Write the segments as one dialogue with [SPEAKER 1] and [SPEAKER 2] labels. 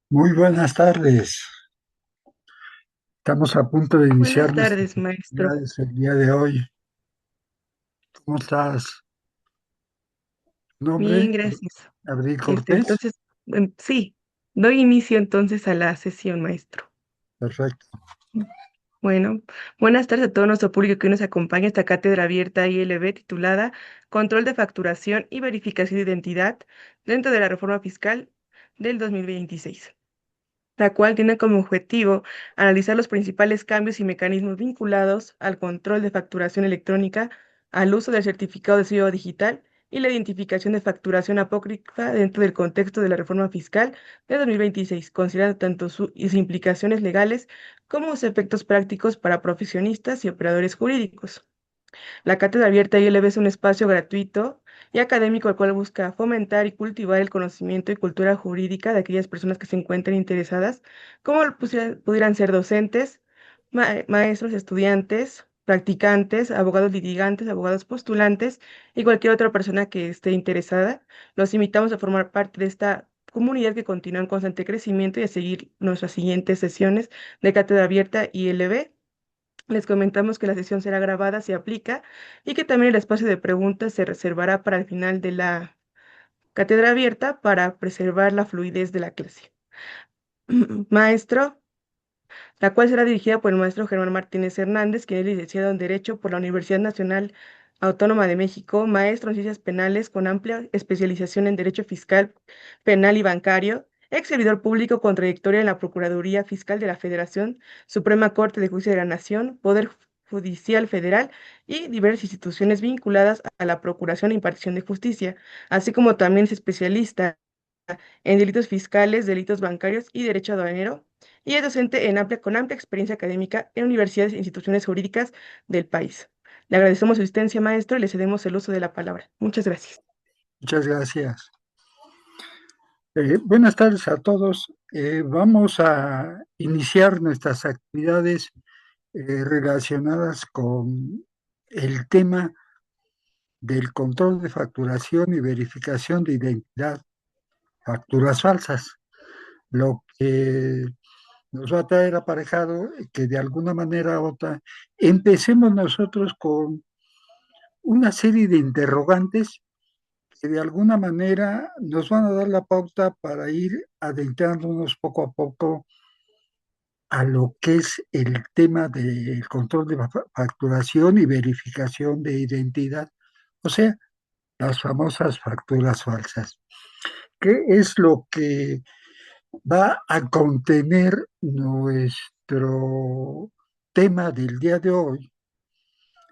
[SPEAKER 1] Muy buenas tardes. Estamos a punto de iniciar
[SPEAKER 2] Buenas
[SPEAKER 1] nuestras
[SPEAKER 2] tardes, maestro.
[SPEAKER 1] actividades el día de hoy. ¿Cómo estás? ¿Nombre?
[SPEAKER 2] Bien, gracias.
[SPEAKER 1] Abril Cortés.
[SPEAKER 2] Entonces, sí, doy inicio entonces a la sesión, maestro.
[SPEAKER 1] Perfecto.
[SPEAKER 2] Bueno, buenas tardes a todo nuestro público que hoy nos acompaña a esta cátedra abierta ILB titulada Control de Facturación y Verificación de Identidad dentro de la Reforma Fiscal del 2026, la cual tiene como objetivo analizar los principales cambios y mecanismos vinculados al control de facturación electrónica, al uso del certificado de sello digital y la identificación de facturación apócrifa dentro del contexto de la reforma fiscal de 2026, considerando tanto sus implicaciones legales como sus efectos prácticos para profesionistas y operadores jurídicos. La Cátedra Abierta ILB es un espacio gratuito y académico el cual busca fomentar y cultivar el conocimiento y cultura jurídica de aquellas personas que se encuentren interesadas, como pudieran ser docentes, maestros, estudiantes, practicantes, abogados litigantes, abogados postulantes y cualquier otra persona que esté interesada. Los invitamos a formar parte de esta comunidad que continúa en constante crecimiento y a seguir nuestras siguientes sesiones de Cátedra Abierta ILB. Les comentamos que la sesión será grabada si aplica y que también el espacio de preguntas se reservará para el final de la cátedra abierta para preservar la fluidez de la clase. Maestro, la cual será dirigida por el maestro Germán Martínez Hernández, quien es licenciado en Derecho por la Universidad Nacional Autónoma de México, maestro en Ciencias Penales con amplia especialización en Derecho Fiscal, Penal y Bancario, ex servidor público con trayectoria en la Procuraduría Fiscal de la Federación, Suprema Corte de Justicia de la Nación, Poder Judicial Federal y diversas instituciones vinculadas a la Procuración e Impartición de Justicia, así como también es especialista en delitos fiscales, delitos bancarios y derecho aduanero, y es docente con amplia experiencia académica en universidades e instituciones jurídicas del país. Le agradecemos su asistencia, maestro, y le cedemos el uso de la palabra. Muchas gracias.
[SPEAKER 1] Muchas gracias. Buenas tardes a todos. Vamos a iniciar nuestras actividades relacionadas con el tema del control de facturación y verificación de identidad, facturas falsas, lo que nos va a traer aparejado que de alguna manera u otra empecemos nosotros con una serie de interrogantes que de alguna manera nos van a dar la pauta para ir adentrándonos poco a poco a lo que es el tema del control de facturación y verificación de identidad, o sea, las famosas facturas falsas. ¿Qué es lo que va a contener nuestro tema del día de hoy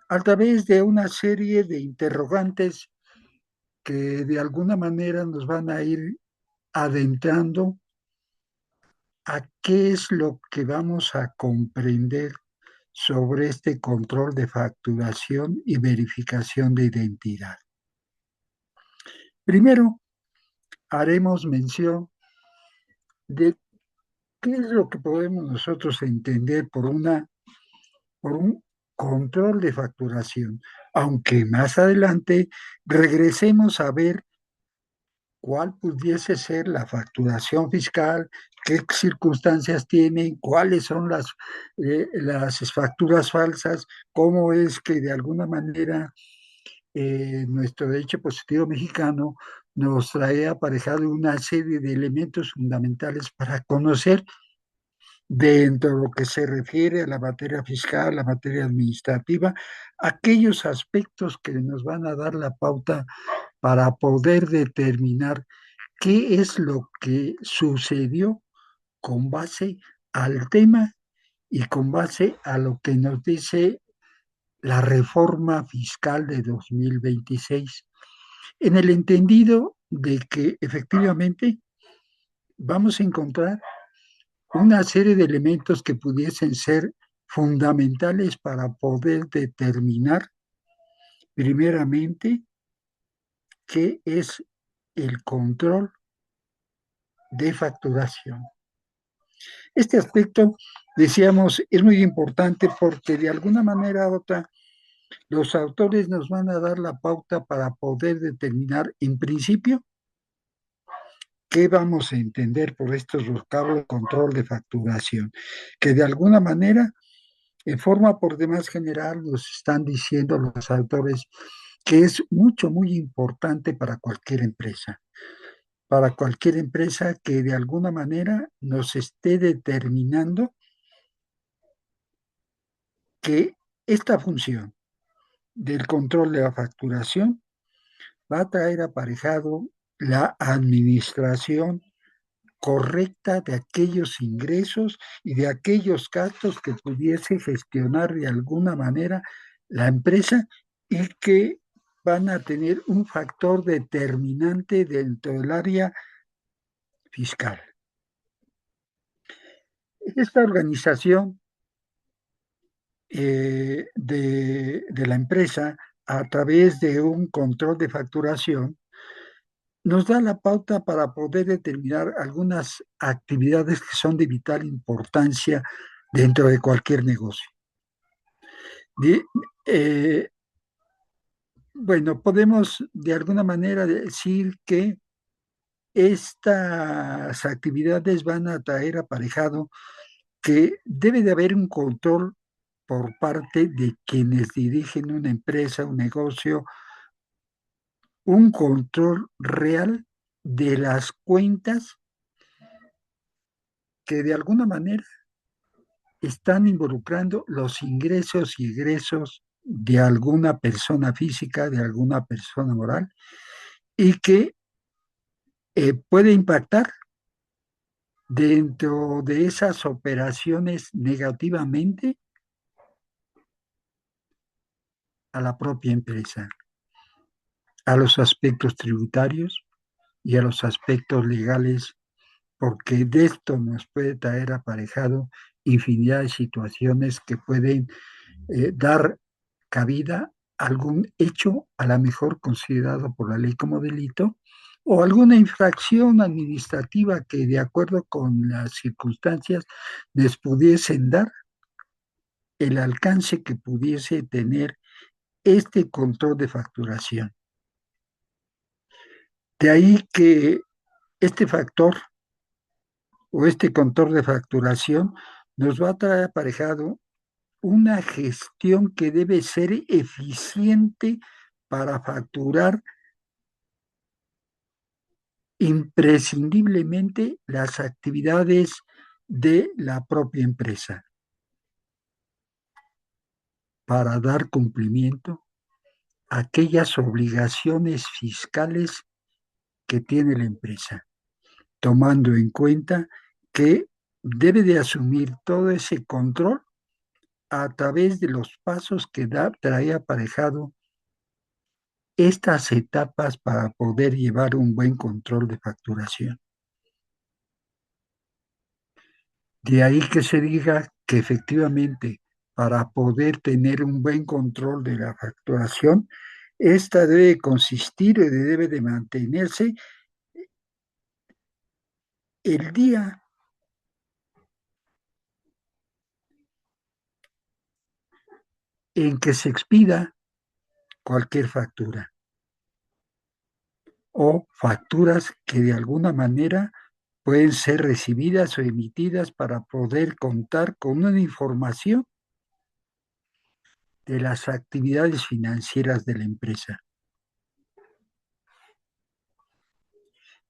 [SPEAKER 1] a través de una serie de interrogantes que de alguna manera nos van a ir adentrando a qué es lo que vamos a comprender sobre este control de facturación y verificación de identidad? Primero, haremos mención de qué es lo que podemos nosotros entender por un control de facturación, aunque más adelante regresemos a ver cuál pudiese ser la facturación fiscal, qué circunstancias tienen, cuáles son las facturas falsas, cómo es que de alguna manera nuestro derecho positivo mexicano nos trae aparejado una serie de elementos fundamentales para conocer dentro de lo que se refiere a la materia fiscal, la materia administrativa, aquellos aspectos que nos van a dar la pauta para poder determinar qué es lo que sucedió con base al tema y con base a lo que nos dice la reforma fiscal de 2026, en el entendido de que efectivamente vamos a encontrar una serie de elementos que pudiesen ser fundamentales para poder determinar primeramente qué es el control de facturación. Este aspecto, decíamos, es muy importante porque de alguna manera u otra los autores nos van a dar la pauta para poder determinar, en principio, qué vamos a entender por estos vocablos control de facturación, que de alguna manera, en forma por demás general, nos están diciendo los autores que es mucho, muy importante para cualquier empresa que de alguna manera nos esté determinando que esta función del control de la facturación va a traer aparejado la administración correcta de aquellos ingresos y de aquellos gastos que pudiese gestionar de alguna manera la empresa y que van a tener un factor determinante dentro del área fiscal. Esta organización de la empresa a través de un control de facturación nos da la pauta para poder determinar algunas actividades que son de vital importancia dentro de cualquier negocio. De, eh, bueno, podemos de alguna manera decir que estas actividades van a traer aparejado que debe de haber un control por parte de quienes dirigen una empresa, un negocio, un control real de las cuentas que de alguna manera están involucrando los ingresos y egresos de alguna persona física, de alguna persona moral, y que puede impactar dentro de esas operaciones negativamente a la propia empresa, a los aspectos tributarios y a los aspectos legales, porque de esto nos puede traer aparejado infinidad de situaciones que pueden dar cabida a algún hecho a la mejor considerado por la ley como delito o alguna infracción administrativa que de acuerdo con las circunstancias les pudiesen dar el alcance que pudiese tener este control de facturación. De ahí que este factor o este control de facturación nos va a traer aparejado una gestión que debe ser eficiente para facturar imprescindiblemente las actividades de la propia empresa para dar cumplimiento a aquellas obligaciones fiscales que tiene la empresa, tomando en cuenta que debe de asumir todo ese control a través de los pasos que trae aparejado estas etapas para poder llevar un buen control de facturación. De ahí que se diga que efectivamente para poder tener un buen control de la facturación, esta debe consistir y debe de mantenerse el día en que se expida cualquier factura o facturas que de alguna manera pueden ser recibidas o emitidas para poder contar con una información de las actividades financieras de la empresa.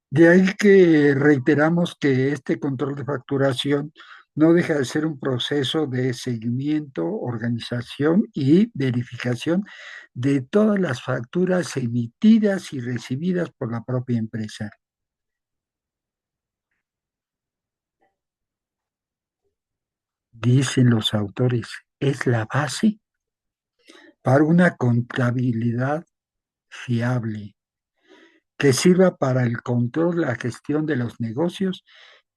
[SPEAKER 1] De ahí que reiteramos que este control de facturación no deja de ser un proceso de seguimiento, organización y verificación de todas las facturas emitidas y recibidas por la propia empresa. Dicen los autores, es la base para una contabilidad fiable que sirva para el control, la gestión de los negocios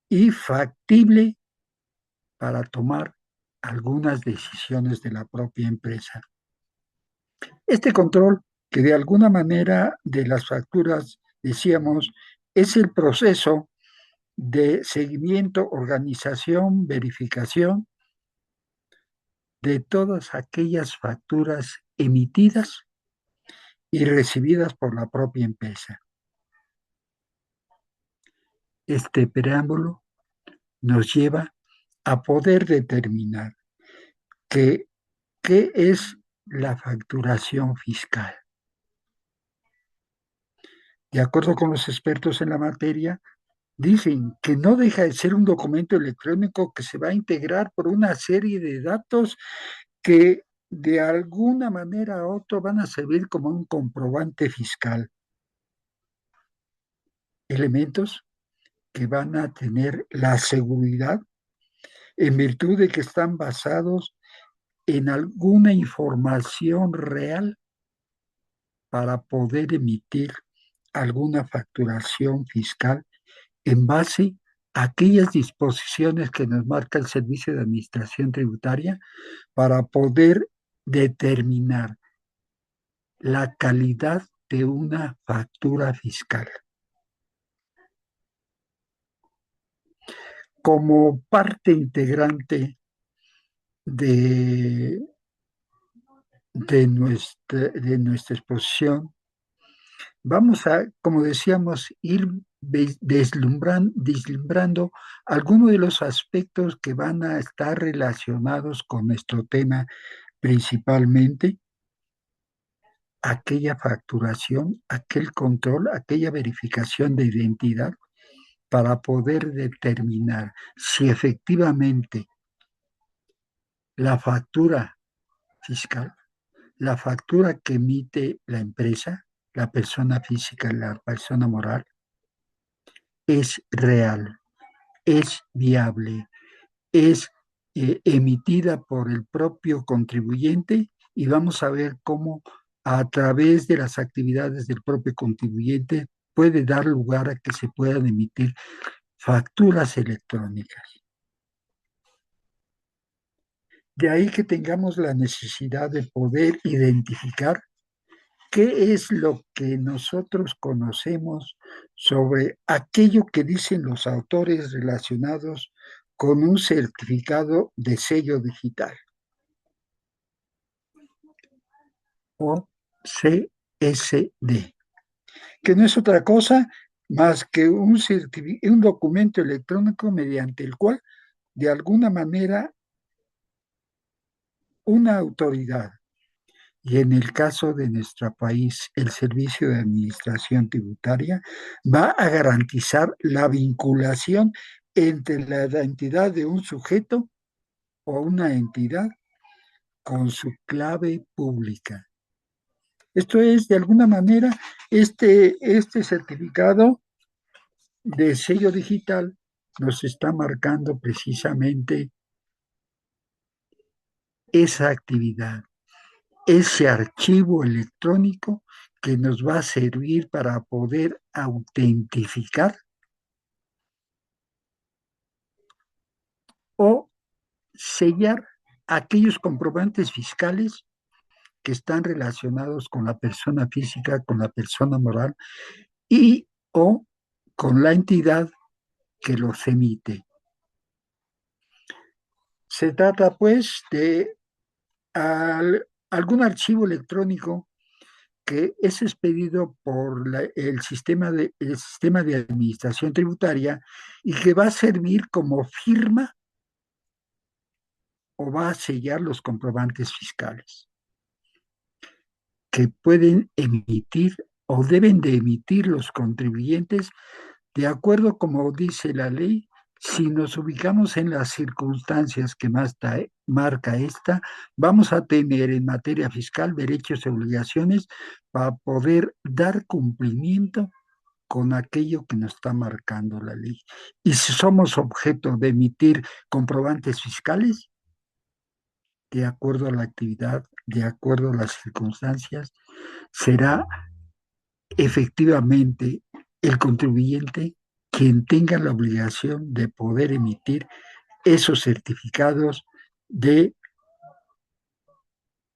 [SPEAKER 1] y factible para tomar algunas decisiones de la propia empresa. Este control, que de alguna manera de las facturas, decíamos, es el proceso de seguimiento, organización, verificación de todas aquellas facturas emitidas y recibidas por la propia empresa. Este preámbulo nos lleva a poder determinar qué es la facturación fiscal. De acuerdo con los expertos en la materia, dicen que no deja de ser un documento electrónico que se va a integrar por una serie de datos que de alguna manera u otra van a servir como un comprobante fiscal. Elementos que van a tener la seguridad en virtud de que están basados en alguna información real para poder emitir alguna facturación fiscal en base a aquellas disposiciones que nos marca el Servicio de Administración Tributaria para poder determinar la calidad de una factura fiscal. Como parte integrante de, de nuestra exposición, vamos a, como decíamos, ir deslumbrando algunos de los aspectos que van a estar relacionados con nuestro tema, principalmente aquella facturación, aquel control, aquella verificación de identidad para poder determinar si efectivamente la factura fiscal, la factura que emite la empresa, la persona física, la persona moral, es real, es viable, es emitida por el propio contribuyente y vamos a ver cómo a través de las actividades del propio contribuyente puede dar lugar a que se puedan emitir facturas electrónicas. De ahí que tengamos la necesidad de poder identificar qué es lo que nosotros conocemos sobre aquello que dicen los autores relacionados con un certificado de sello digital o CSD, que no es otra cosa más que un documento electrónico mediante el cual, de alguna manera, una autoridad, y en el caso de nuestro país, el Servicio de Administración Tributaria, va a garantizar la vinculación entre la identidad de un sujeto o una entidad con su clave pública. Esto es, de alguna manera, este certificado de sello digital nos está marcando precisamente esa actividad, ese archivo electrónico que nos va a servir para poder autentificar o sellar aquellos comprobantes fiscales que están relacionados con la persona física, con la persona moral y o con la entidad que los emite. Se trata pues de algún archivo electrónico que es expedido por el sistema de administración tributaria y que va a servir como firma o va a sellar los comprobantes fiscales que pueden emitir o deben de emitir los contribuyentes de acuerdo como dice la ley. Si nos ubicamos en las circunstancias que más marca esta, vamos a tener en materia fiscal derechos y obligaciones para poder dar cumplimiento con aquello que nos está marcando la ley. Y si somos objeto de emitir comprobantes fiscales, de acuerdo a la actividad, de acuerdo a las circunstancias, será efectivamente el contribuyente quien tenga la obligación de poder emitir esos certificados de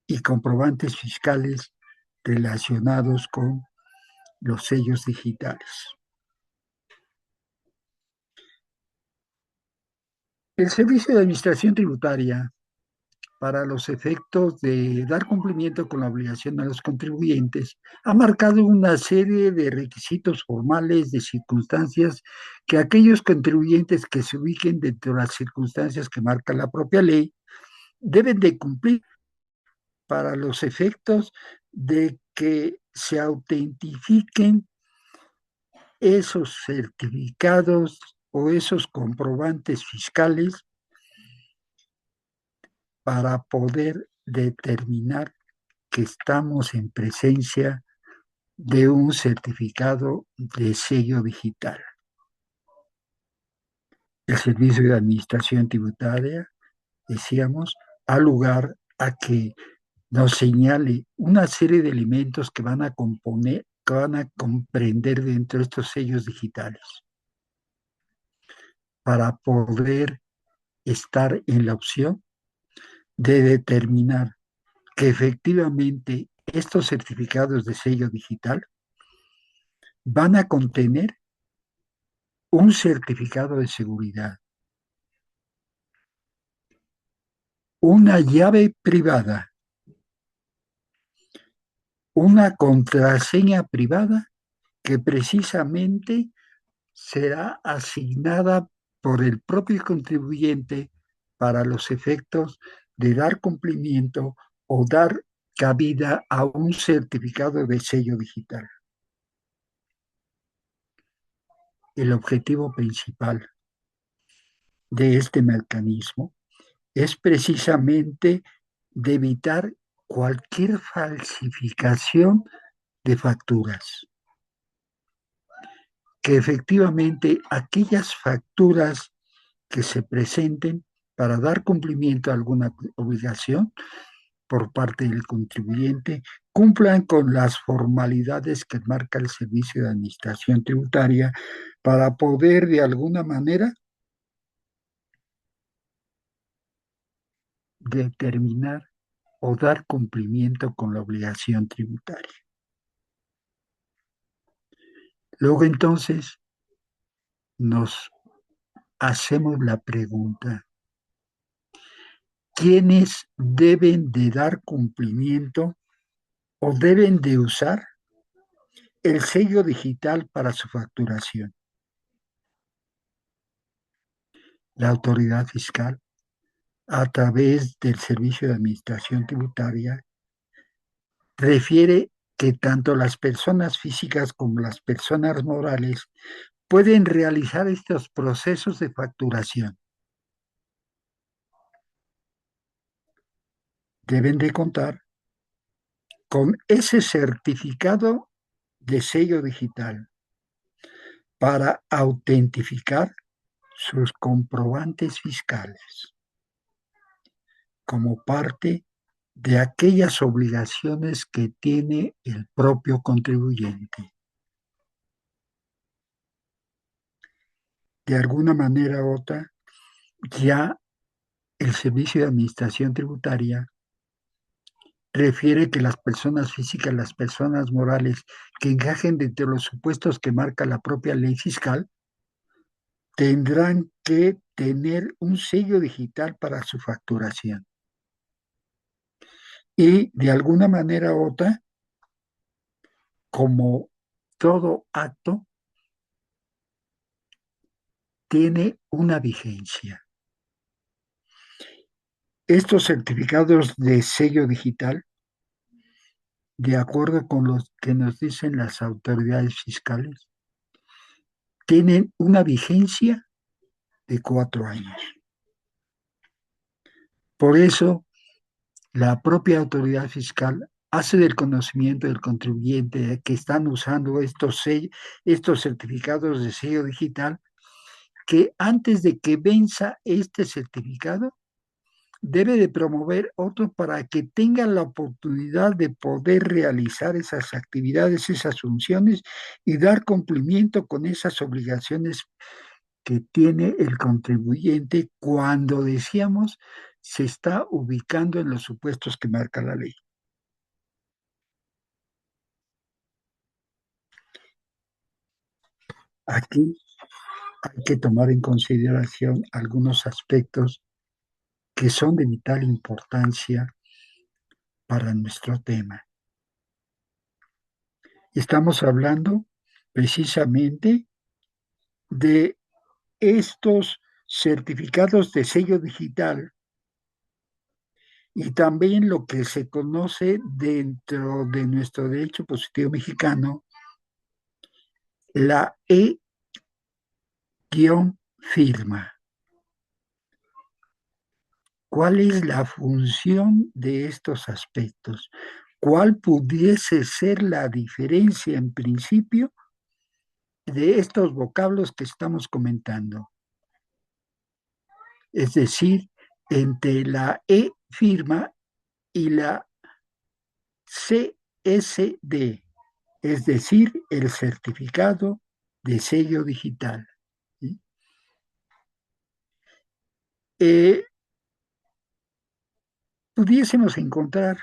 [SPEAKER 1] y comprobantes fiscales relacionados con los sellos digitales. El Servicio de Administración Tributaria, para los efectos de dar cumplimiento con la obligación a los contribuyentes, ha marcado una serie de requisitos formales, de circunstancias que aquellos contribuyentes que se ubiquen dentro de las circunstancias que marca la propia ley deben de cumplir para los efectos de que se autentifiquen esos certificados o esos comprobantes fiscales para poder determinar que estamos en presencia de un certificado de sello digital. El Servicio de Administración Tributaria, decíamos, ha lugar a que nos señale una serie de elementos que van a componer, que van a comprender dentro de estos sellos digitales para poder estar en la opción de determinar que efectivamente estos certificados de sello digital van a contener un certificado de seguridad, una llave privada, una contraseña privada que precisamente será asignada por el propio contribuyente para los efectos de dar cumplimiento o dar cabida a un certificado de sello digital. El objetivo principal de este mecanismo es precisamente de evitar cualquier falsificación de facturas, que efectivamente aquellas facturas que se presenten para dar cumplimiento a alguna obligación por parte del contribuyente cumplan con las formalidades que marca el Servicio de Administración Tributaria para poder de alguna manera determinar o dar cumplimiento con la obligación tributaria. Luego entonces nos hacemos la pregunta, ¿quiénes deben de dar cumplimiento o deben de usar el sello digital para su facturación? La autoridad fiscal, a través del Servicio de Administración Tributaria, refiere que tanto las personas físicas como las personas morales pueden realizar estos procesos de facturación. Deben de contar con ese certificado de sello digital para autentificar sus comprobantes fiscales como parte de aquellas obligaciones que tiene el propio contribuyente. De alguna manera u otra, ya el Servicio de Administración Tributaria refiere que las personas físicas, las personas morales que encajen dentro de los supuestos que marca la propia ley fiscal, tendrán que tener un sello digital para su facturación. Y de alguna manera u otra, como todo acto, tiene una vigencia. Estos certificados de sello digital, de acuerdo con los que nos dicen las autoridades fiscales, tienen una vigencia de 4 años. Por eso, la propia autoridad fiscal hace del conocimiento del contribuyente que están usando estos certificados de sello digital, que antes de que venza este certificado, debe de promover otro para que tengan la oportunidad de poder realizar esas actividades, esas funciones y dar cumplimiento con esas obligaciones que tiene el contribuyente cuando decíamos se está ubicando en los supuestos que marca la ley. Aquí hay que tomar en consideración algunos aspectos que son de vital importancia para nuestro tema. Estamos hablando precisamente de estos certificados de sello digital y también lo que se conoce dentro de nuestro derecho positivo mexicano, la E-firma. ¿Cuál es la función de estos aspectos? ¿Cuál pudiese ser la diferencia en principio de estos vocablos que estamos comentando? Es decir, entre la E-firma y la CSD, es decir, el certificado de sello digital. ¿Sí? Eh, Pudiésemos encontrar,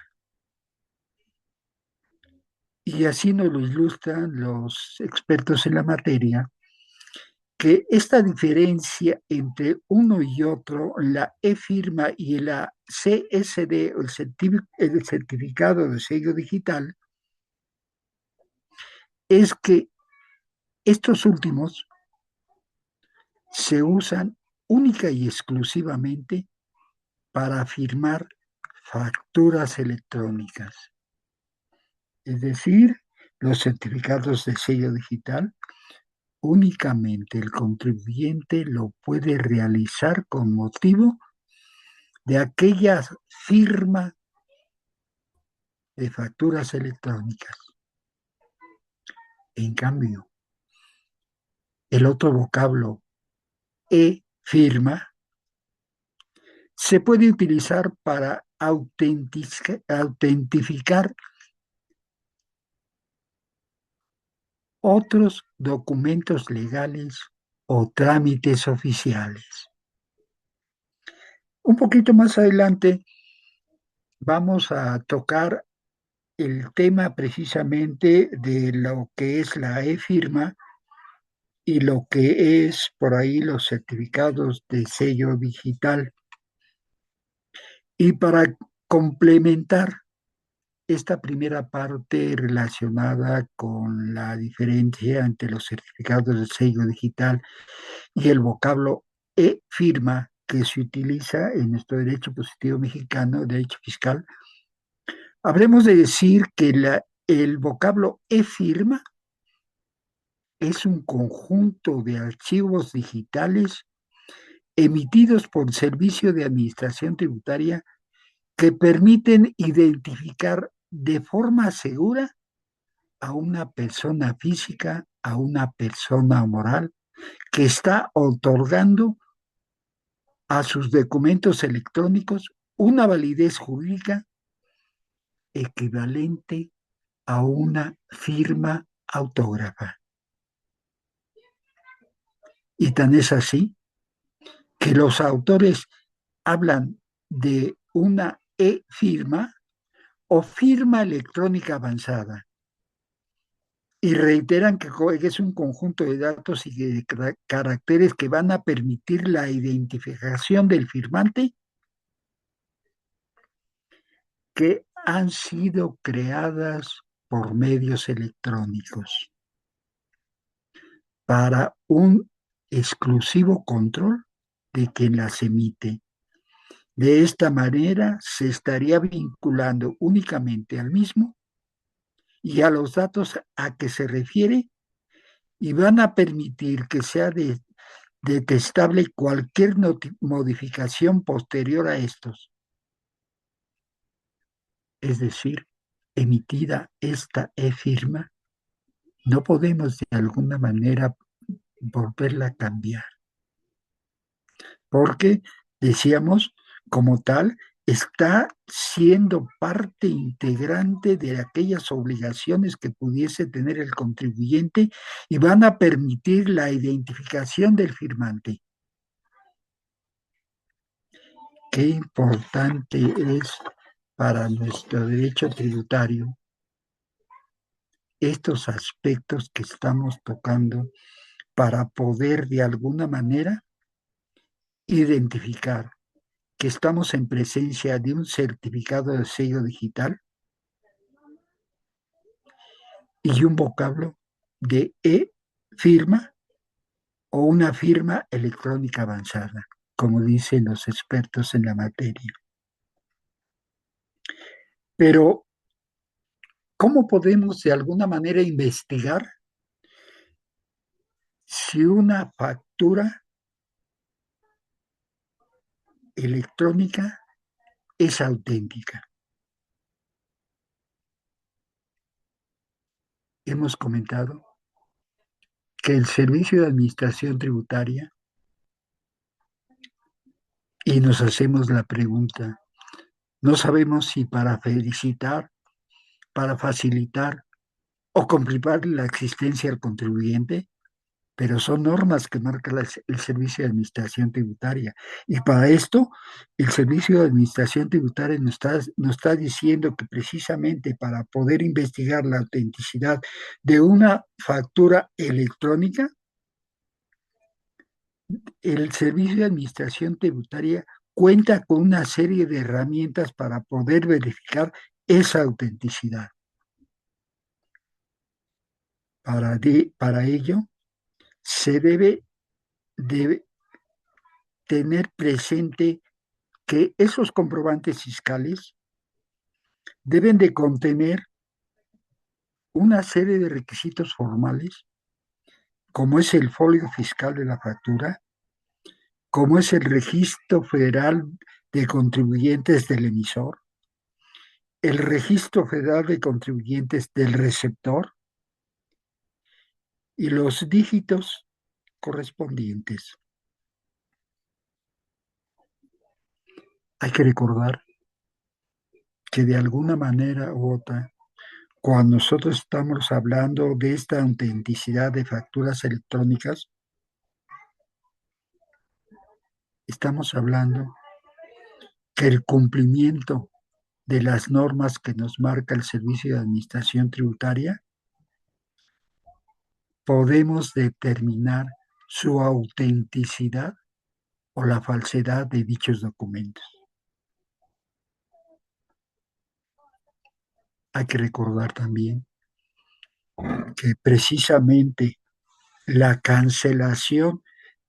[SPEAKER 1] y así nos lo ilustran los expertos en la materia, que esta diferencia entre uno y otro, la e-firma y la CSD, el certificado de sello digital, es que estos últimos se usan única y exclusivamente para firmar facturas electrónicas. Es decir, los certificados de sello digital únicamente el contribuyente lo puede realizar con motivo de aquella firma de facturas electrónicas. En cambio, el otro vocablo, e-firma, se puede utilizar para autentificar otros documentos legales o trámites oficiales. Un poquito más adelante vamos a tocar el tema precisamente de lo que es la e-firma y lo que es por ahí los certificados de sello digital. Y para complementar esta primera parte relacionada con la diferencia entre los certificados de sello digital y el vocablo e-firma que se utiliza en nuestro derecho positivo mexicano, derecho fiscal, habremos de decir que el vocablo e-firma es un conjunto de archivos digitales emitidos por Servicio de Administración Tributaria que permiten identificar de forma segura a una persona física, a una persona moral, que está otorgando a sus documentos electrónicos una validez jurídica equivalente a una firma autógrafa. Y tan es así que los autores hablan de una e-firma o firma electrónica avanzada y reiteran que es un conjunto de datos y de caracteres que van a permitir la identificación del firmante que han sido creadas por medios electrónicos para un exclusivo control de quien las emite. De esta manera se estaría vinculando únicamente al mismo y a los datos a que se refiere y van a permitir que sea detestable cualquier modificación posterior a estos. Es decir, emitida esta e-firma, no podemos de alguna manera volverla a cambiar, porque decíamos, como tal, está siendo parte integrante de aquellas obligaciones que pudiese tener el contribuyente y van a permitir la identificación del firmante. Qué importante es para nuestro derecho tributario estos aspectos que estamos tocando para poder de alguna manera identificar que estamos en presencia de un certificado de sello digital y un vocablo de e-firma o una firma electrónica avanzada, como dicen los expertos en la materia. Pero, ¿cómo podemos de alguna manera investigar si una factura electrónica es auténtica? Hemos comentado que el Servicio de Administración Tributaria, y nos hacemos la pregunta, no sabemos si para felicitar, para facilitar o complicar la existencia del contribuyente, pero son normas que marca el Servicio de Administración Tributaria. Y para esto, el Servicio de Administración Tributaria nos está diciendo que precisamente para poder investigar la autenticidad de una factura electrónica, el Servicio de Administración Tributaria cuenta con una serie de herramientas para poder verificar esa autenticidad. Para ello, se debe tener presente que esos comprobantes fiscales deben de contener una serie de requisitos formales, como es el folio fiscal de la factura, como es el registro federal de contribuyentes del emisor, el registro federal de contribuyentes del receptor y los dígitos correspondientes. Hay que recordar que de alguna manera u otra, cuando nosotros estamos hablando de esta autenticidad de facturas electrónicas, estamos hablando que el cumplimiento de las normas que nos marca el Servicio de Administración Tributaria, podemos determinar su autenticidad o la falsedad de dichos documentos. Hay que recordar también que precisamente la cancelación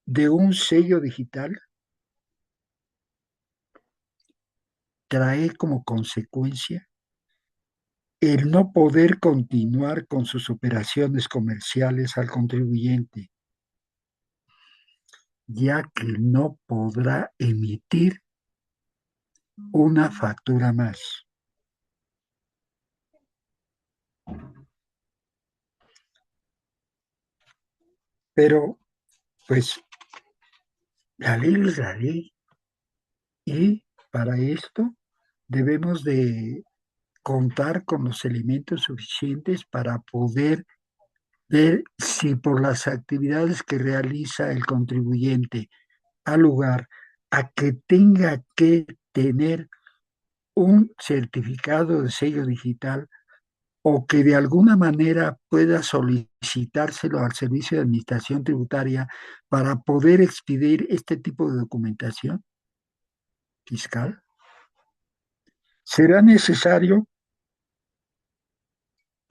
[SPEAKER 1] de un sello digital trae como consecuencia el no poder continuar con sus operaciones comerciales al contribuyente, ya que no podrá emitir una factura más. Pero, pues, la ley es la ley y para esto debemos de contar con los elementos suficientes para poder ver si por las actividades que realiza el contribuyente al lugar a que tenga que tener un certificado de sello digital o que de alguna manera pueda solicitárselo al Servicio de Administración Tributaria para poder expedir este tipo de documentación fiscal, será necesario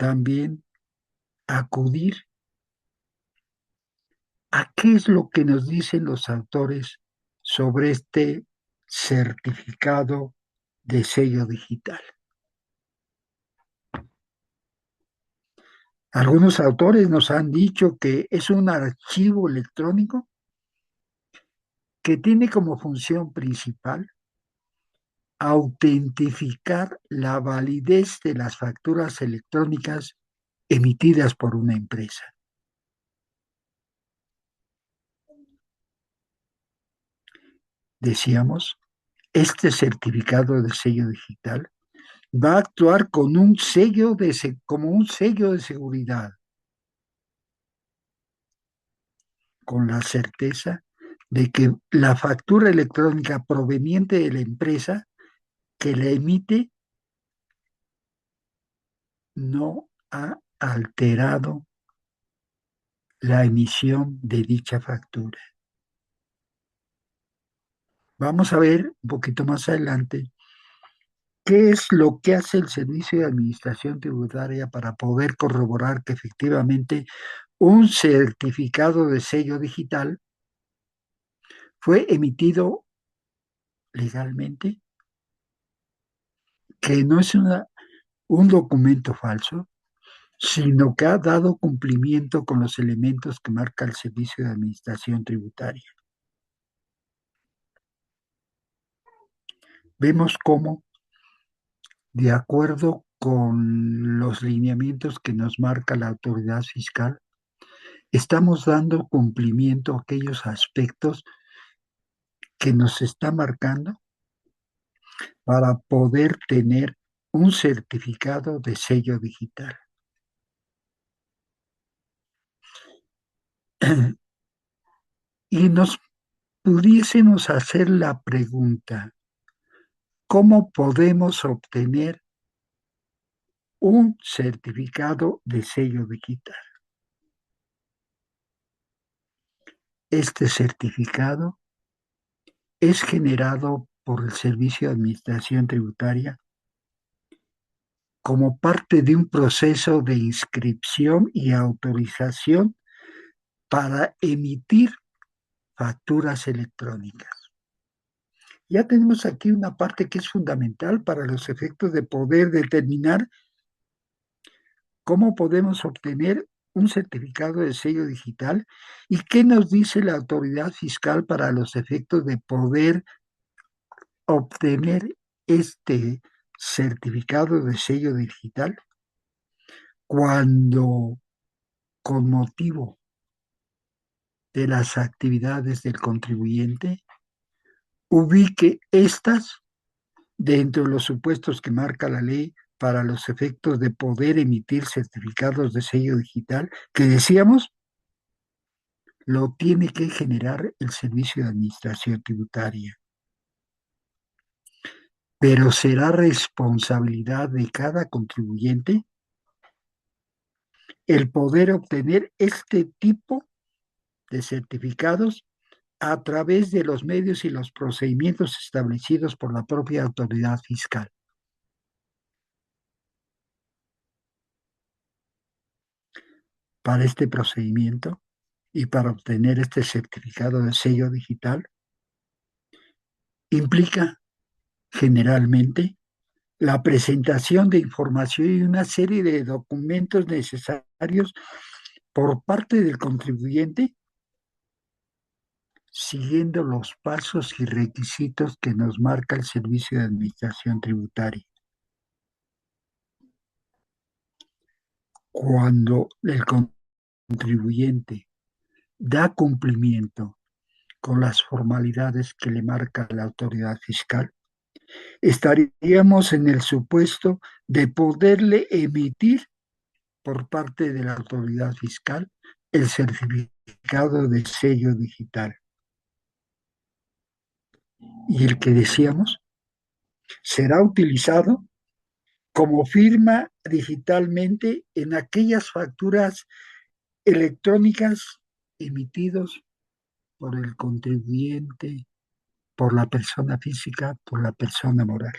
[SPEAKER 1] también acudir a qué es lo que nos dicen los autores sobre este certificado de sello digital. Algunos autores nos han dicho que es un archivo electrónico que tiene como función principal autentificar la validez de las facturas electrónicas emitidas por una empresa. Decíamos, este certificado de sello digital va a actuar con un sello como un sello de seguridad, con la certeza de que la factura electrónica proveniente de la empresa que la emite no ha alterado la emisión de dicha factura. Vamos a ver un poquito más adelante qué es lo que hace el Servicio de Administración Tributaria para poder corroborar que efectivamente un certificado de sello digital fue emitido legalmente, que no es un documento falso, sino que ha dado cumplimiento con los elementos que marca el Servicio de Administración Tributaria. Vemos cómo, de acuerdo con los lineamientos que nos marca la autoridad fiscal, estamos dando cumplimiento a aquellos aspectos que nos está marcando para poder tener un certificado de sello digital. Y nos pudiésemos hacer la pregunta, ¿cómo podemos obtener un certificado de sello digital? Este certificado es generado por el Servicio de Administración Tributaria como parte de un proceso de inscripción y autorización para emitir facturas electrónicas. Ya tenemos aquí una parte que es fundamental para los efectos de poder determinar cómo podemos obtener un certificado de sello digital y qué nos dice la autoridad fiscal para los efectos de poder obtener este certificado de sello digital cuando con motivo de las actividades del contribuyente ubique estas dentro de los supuestos que marca la ley para los efectos de poder emitir certificados de sello digital, que decíamos, lo tiene que generar el Servicio de Administración Tributaria. Pero será responsabilidad de cada contribuyente el poder obtener este tipo de certificados a través de los medios y los procedimientos establecidos por la propia autoridad fiscal. Para este procedimiento y para obtener este certificado de sello digital, implica generalmente la presentación de información y una serie de documentos necesarios por parte del contribuyente, siguiendo los pasos y requisitos que nos marca el Servicio de Administración Tributaria. Cuando el contribuyente da cumplimiento con las formalidades que le marca la autoridad fiscal, estaríamos en el supuesto de poderle emitir por parte de la autoridad fiscal el certificado de sello digital. Y el que decíamos será utilizado como firma digitalmente en aquellas facturas electrónicas emitidos por el contribuyente, por la persona física, por la persona moral.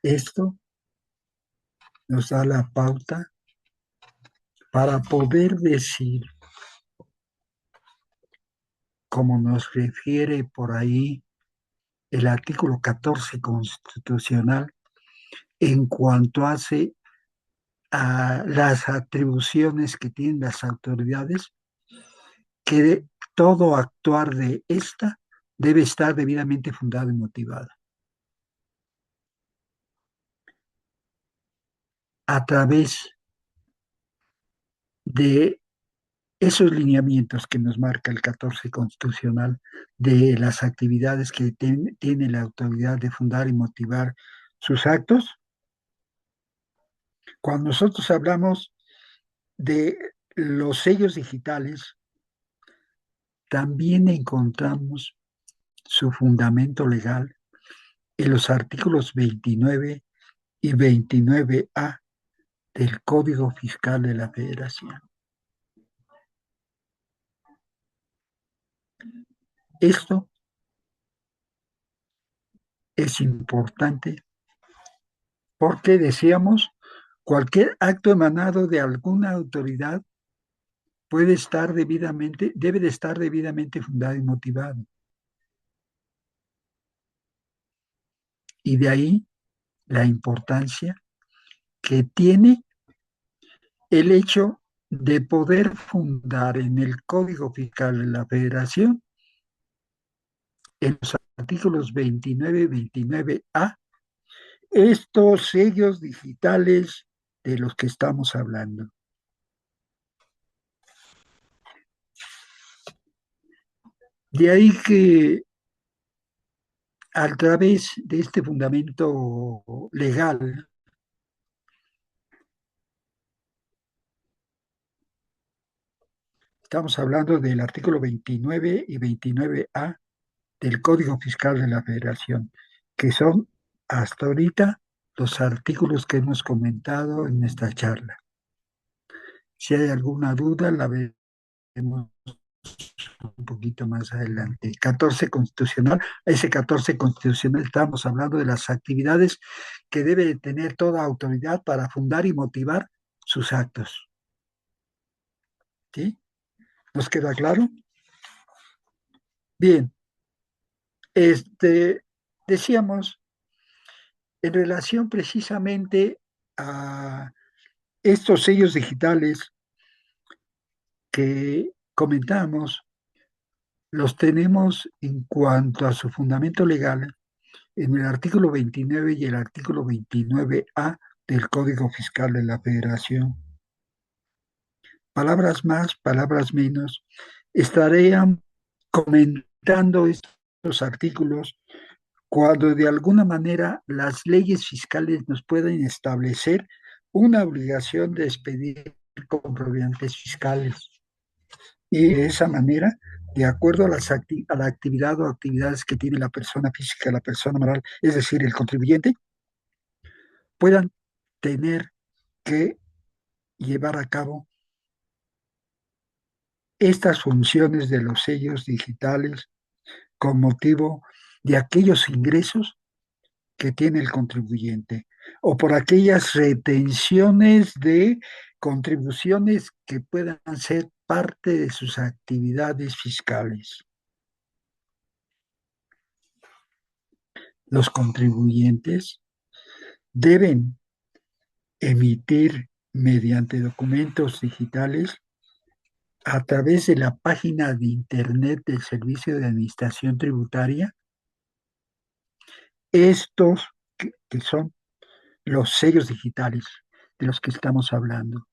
[SPEAKER 1] Esto nos da la pauta para poder decir, como nos refiere por ahí el artículo 14 constitucional, en cuanto hace a las atribuciones que tienen las autoridades, que todo actuar de esta debe estar debidamente fundado y motivado. A través de esos lineamientos que nos marca el 14 constitucional de las actividades que tiene la autoridad de fundar y motivar sus actos, cuando nosotros hablamos de los sellos digitales, también encontramos su fundamento legal en los artículos 29 y 29A del Código Fiscal de la Federación. Esto es importante porque decíamos, cualquier acto emanado de alguna autoridad debe de estar debidamente fundado y motivado. Y de ahí la importancia que tiene el hecho de poder fundar en el Código Fiscal de la Federación, en los artículos 29 y 29A, estos sellos digitales de los que estamos hablando. De ahí que a través de este fundamento legal, estamos hablando del artículo 29 y 29A del Código Fiscal de la Federación, que son hasta ahorita los artículos que hemos comentado en esta charla. Si hay alguna duda, la veremos un poquito más adelante. 14 constitucional, ese 14 constitucional estamos hablando de las actividades que debe tener toda autoridad para fundar y motivar sus actos. ¿Sí? ¿Nos queda claro? Bien, decíamos, en relación precisamente a estos sellos digitales que comentamos, los tenemos en cuanto a su fundamento legal en el artículo 29 y el artículo 29A del Código Fiscal de la Federación. Palabras más, palabras menos, estarían comentando estos artículos cuando de alguna manera las leyes fiscales nos pueden establecer una obligación de expedir comprobantes fiscales. Y de esa manera, de acuerdo a, a la actividad o actividades que tiene la persona física, la persona moral, es decir, el contribuyente, puedan tener que llevar a cabo estas funciones de los sellos digitales con motivo de aquellos ingresos que tiene el contribuyente o por aquellas retenciones de contribuciones que puedan ser parte de sus actividades fiscales. Los contribuyentes deben emitir mediante documentos digitales a través de la página de Internet del Servicio de Administración Tributaria estos que son los sellos digitales de los que estamos hablando.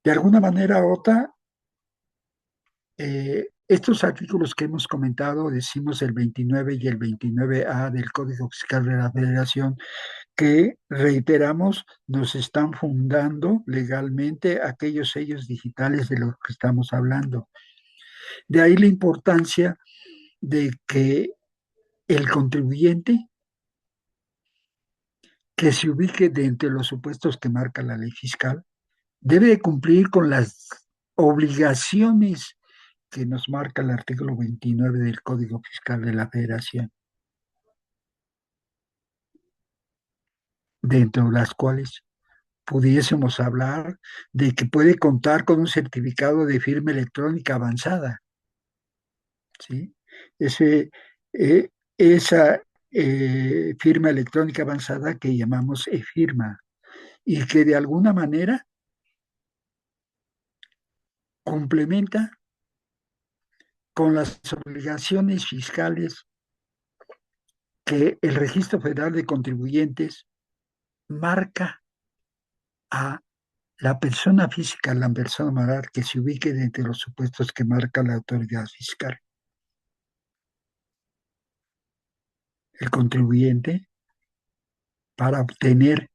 [SPEAKER 1] De alguna manera u otra, estos artículos que hemos comentado, decimos el 29 y el 29A del Código Fiscal de la Federación, que reiteramos, nos están fundando legalmente aquellos sellos digitales de los que estamos hablando. De ahí la importancia de que el contribuyente que se ubique dentro de los supuestos que marca la ley fiscal debe de cumplir con las obligaciones que nos marca el artículo 29 del Código Fiscal de la Federación, dentro de las cuales pudiésemos hablar de que puede contar con un certificado de firma electrónica avanzada, ¿sí? Eh, esa firma electrónica avanzada que llamamos e-firma y que de alguna manera complementa con las obligaciones fiscales que el Registro Federal de Contribuyentes marca a la persona física, la persona moral que se ubique dentro de los supuestos que marca la autoridad fiscal. El contribuyente, para obtener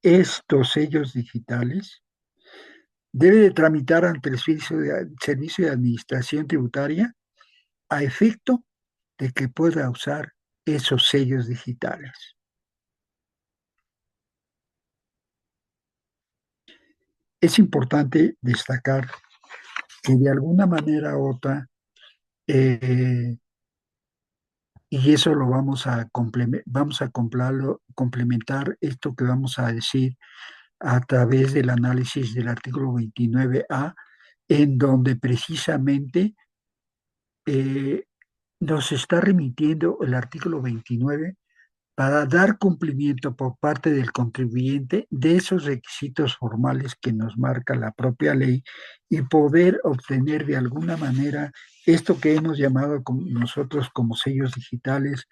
[SPEAKER 1] estos sellos digitales, debe de tramitar ante el Servicio de Administración Tributaria a efecto de que pueda usar esos sellos digitales. es importante destacar que de alguna manera u otra, eh, y eso lo vamos a complementar esto que vamos a decir a través del análisis del artículo 29A, en donde precisamente eh, nos está remitiendo el artículo 29 para dar cumplimiento por parte del contribuyente de esos requisitos formales que nos marca la propia ley y poder obtener de alguna manera esto que hemos llamado nosotros como sellos digitales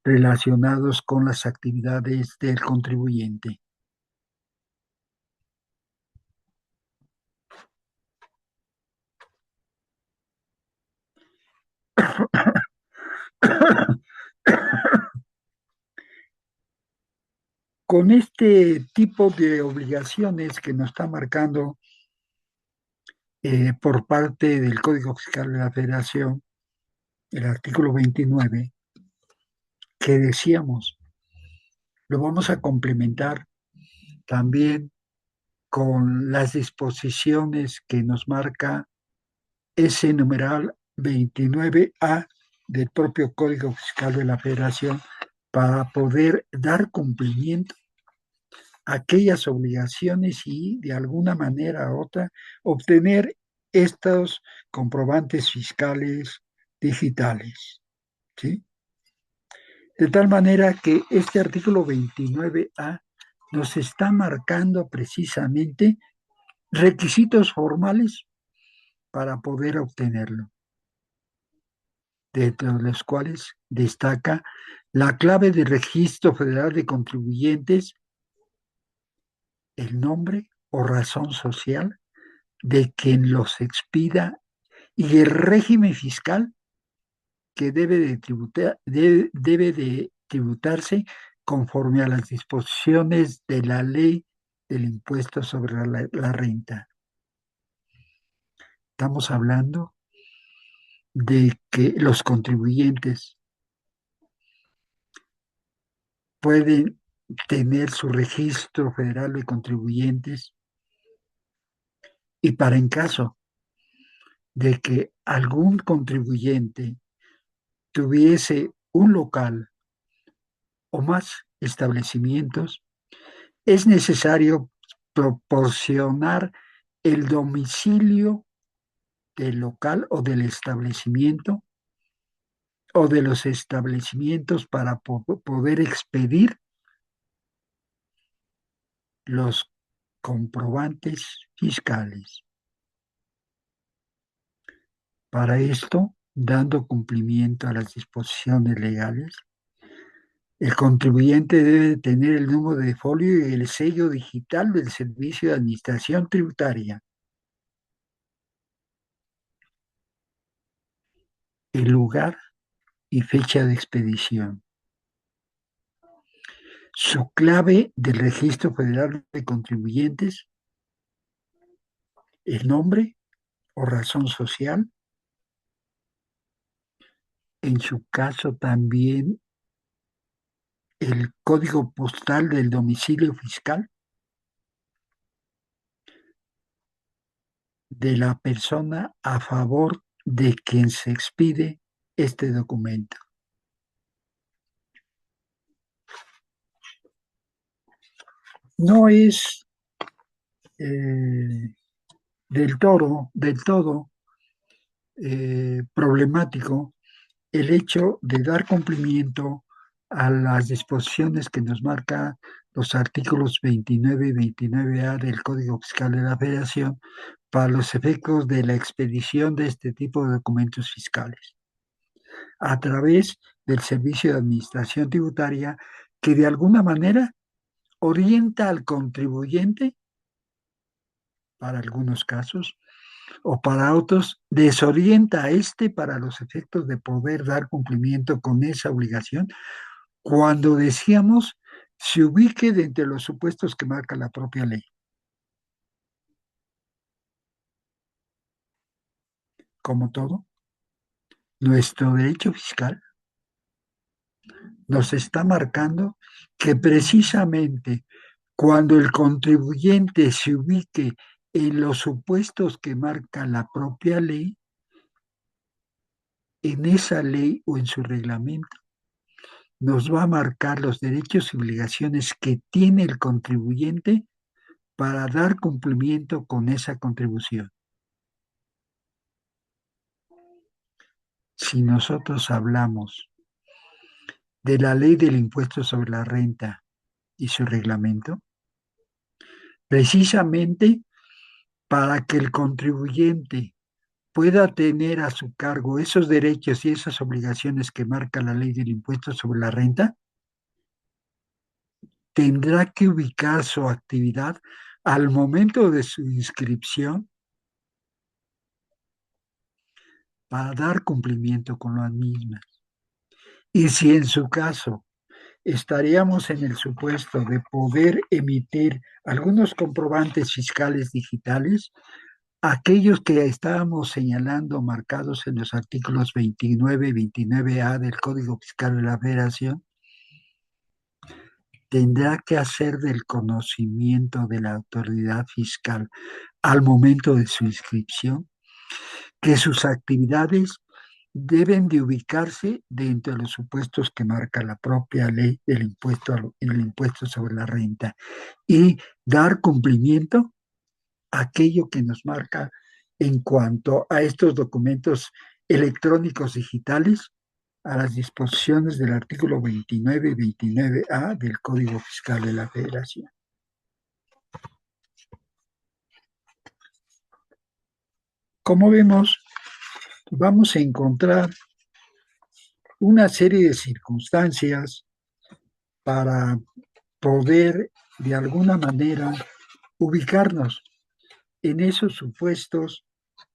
[SPEAKER 1] relacionados con las actividades del contribuyente. Con este tipo de obligaciones que nos está marcando por parte del Código Fiscal de la Federación, el artículo 29, que decíamos, lo vamos a complementar también con las disposiciones que nos marca ese numeral 29A del propio Código Fiscal de la Federación para poder dar cumplimiento a aquellas obligaciones y de alguna manera u otra obtener estos comprobantes fiscales digitales, ¿sí? De tal manera que este artículo 29A nos está marcando precisamente requisitos formales para poder obtenerlo, dentro de los cuales destaca la clave de registro federal de contribuyentes, el nombre o razón social de quien los expida y el régimen fiscal que debe de tributarse conforme a las disposiciones de la ley del impuesto sobre la renta. Estamos hablando de que los contribuyentes pueden tener su registro federal de contribuyentes y para en caso de que algún contribuyente tuviese un local o más establecimientos, es necesario proporcionar el domicilio del local o del establecimiento o de los establecimientos para poder expedir los comprobantes fiscales. Para esto, dando cumplimiento a las disposiciones legales, el contribuyente debe tener el número de folio y el sello digital del Servicio de Administración Tributaria, el lugar y fecha de expedición, su clave del Registro Federal de Contribuyentes, el nombre o razón social, en su caso también el código postal del domicilio fiscal de la persona a favor de quien se expide este documento. No es del todo problemático el hecho de dar cumplimiento a las disposiciones que nos marca los artículos 29 y 29A del Código Fiscal de la Federación para los efectos de la expedición de este tipo de documentos fiscales a través del Servicio de Administración Tributaria que de alguna manera orienta al contribuyente para algunos casos o para otros desorienta a este para los efectos de poder dar cumplimiento con esa obligación cuando decíamos se ubique dentro de los supuestos que marca la propia ley. Como todo, nuestro derecho fiscal nos está marcando que precisamente cuando el contribuyente se ubique en los supuestos que marca la propia ley, en esa ley o en su reglamento, nos va a marcar los derechos y obligaciones que tiene el contribuyente para dar cumplimiento con esa contribución. Si nosotros hablamos de la ley del impuesto sobre la renta y su reglamento, precisamente para que el contribuyente pueda tener a su cargo esos derechos y esas obligaciones que marca la ley del impuesto sobre la renta, tendrá que ubicar su actividad al momento de su inscripción para dar cumplimiento con las mismas. Y si en su caso estaríamos en el supuesto de poder emitir algunos comprobantes fiscales digitales, aquellos que estábamos señalando marcados en los artículos 29 y 29A del Código Fiscal de la Federación, tendrá que hacer del conocimiento de la autoridad fiscal al momento de su inscripción que sus actividades deben de ubicarse dentro de los supuestos que marca la propia ley del impuesto, el impuesto sobre la renta y dar cumplimiento a aquello que nos marca en cuanto a estos documentos electrónicos digitales, a las disposiciones del artículo 29 y 29A del Código Fiscal de la Federación. Como vemos, vamos a encontrar una serie de circunstancias para poder de alguna manera ubicarnos en esos supuestos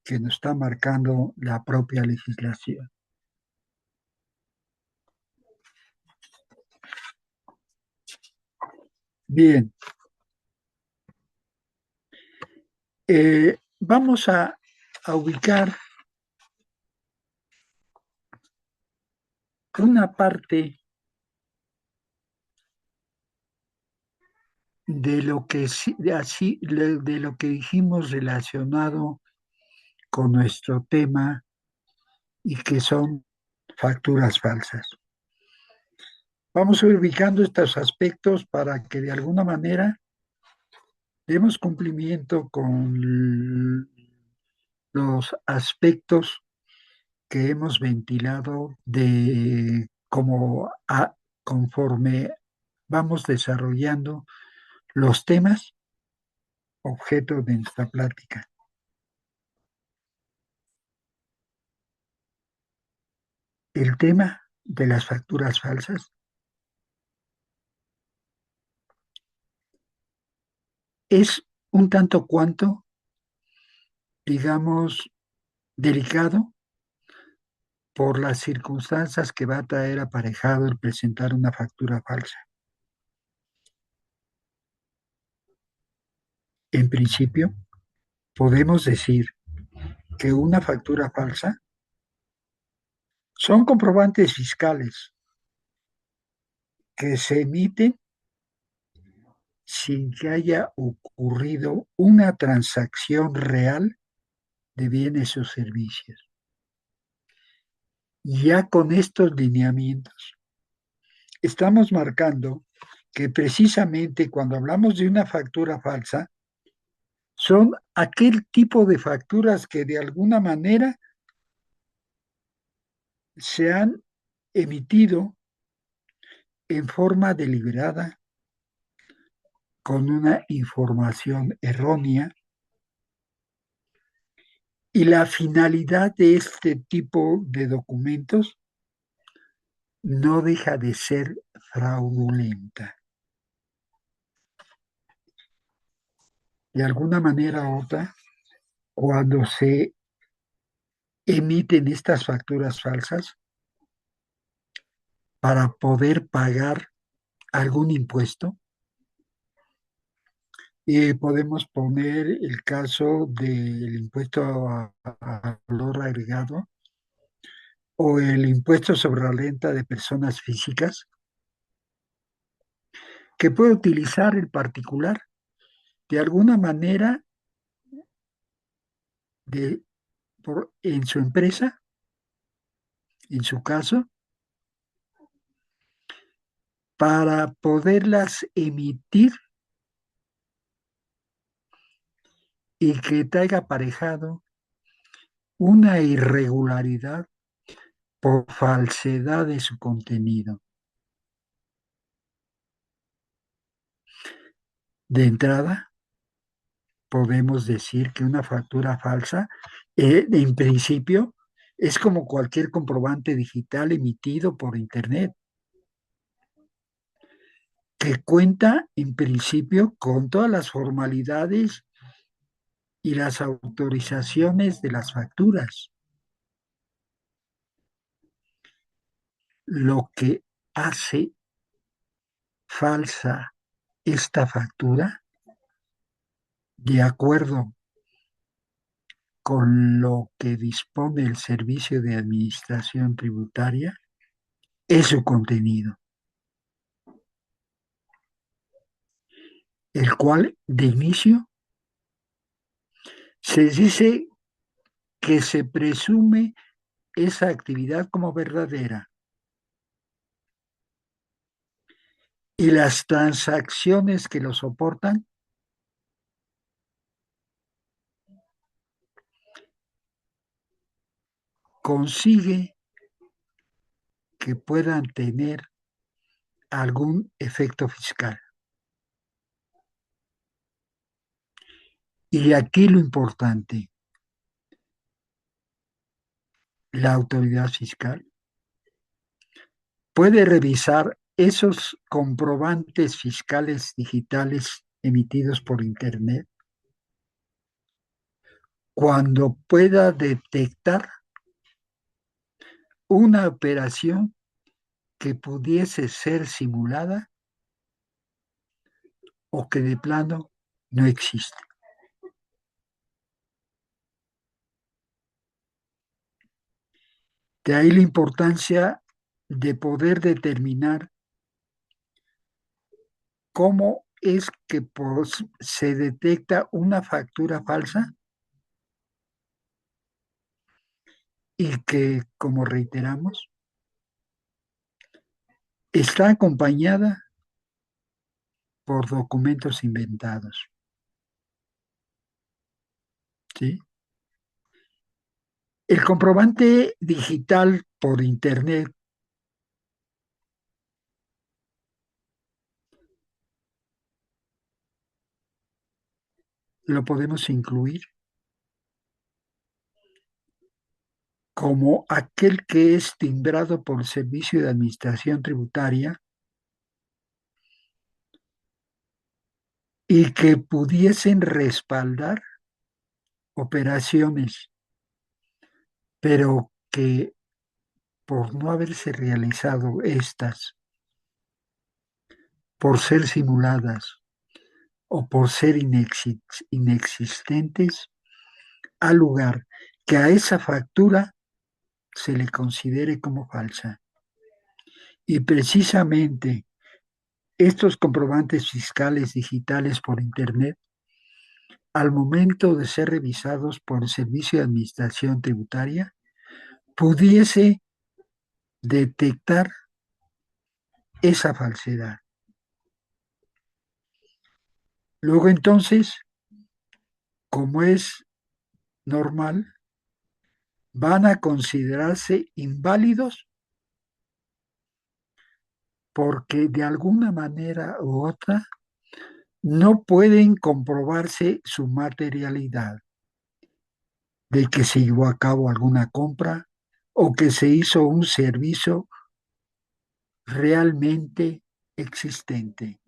[SPEAKER 1] que nos está marcando la propia legislación. Bien, vamos a ubicar una parte de lo que así de lo que dijimos relacionado con nuestro tema y que son facturas falsas. Vamos a ir ubicando estos aspectos para que de alguna manera demos cumplimiento con los aspectos que hemos ventilado de conforme vamos desarrollando los temas objeto de nuestra plática. El tema de las facturas falsas es un tanto cuanto, digamos, delicado por las circunstancias que va a traer aparejado el presentar una factura falsa. En principio, podemos decir que una factura falsa son comprobantes fiscales que se emiten sin que haya ocurrido una transacción real de bienes o servicios. Ya con estos lineamientos, estamos marcando que precisamente cuando hablamos de una factura falsa, son aquel tipo de facturas que de alguna manera se han emitido en forma deliberada, con una información errónea, y la finalidad de este tipo de documentos no deja de ser fraudulenta. De alguna manera u otra, cuando se emiten estas facturas falsas para poder pagar algún impuesto, podemos poner el caso del impuesto a valor agregado o el impuesto sobre la renta de personas físicas, que puede utilizar el particular de alguna manera en su empresa, en su caso, para poderlas emitir y que traiga aparejado una irregularidad por falsedad de su contenido. De entrada, podemos decir que una factura falsa, en principio, es como cualquier comprobante digital emitido por Internet, que cuenta en principio con todas las formalidades y las autorizaciones de las facturas. Lo que hace falsa esta factura, de acuerdo con lo que dispone el Servicio de Administración Tributaria, es su contenido, el cual de inicio se dice que se presume esa actividad como verdadera y las transacciones que lo soportan consigue que puedan tener algún efecto fiscal. Y aquí lo importante, la autoridad fiscal puede revisar esos comprobantes fiscales digitales emitidos por Internet cuando pueda detectar una operación que pudiese ser simulada o que de plano no existe. De ahí la importancia de poder determinar cómo es que se detecta una factura falsa y que, como reiteramos, está acompañada por documentos inventados. ¿Sí? El comprobante digital por Internet lo podemos incluir como aquel que es timbrado por el Servicio de Administración Tributaria y que pudiesen respaldar operaciones, pero que por no haberse realizado estas, por ser simuladas o por ser inexistentes, al lugar que a esa factura se le considere como falsa. Y precisamente estos comprobantes fiscales digitales por Internet, al momento de ser revisados por el Servicio de Administración Tributaria, pudiese detectar esa falsedad. Luego entonces, como es normal, van a considerarse inválidos porque de alguna manera u otra no pueden comprobarse su materialidad, de que se llevó a cabo alguna compra o que se hizo un servicio realmente existente,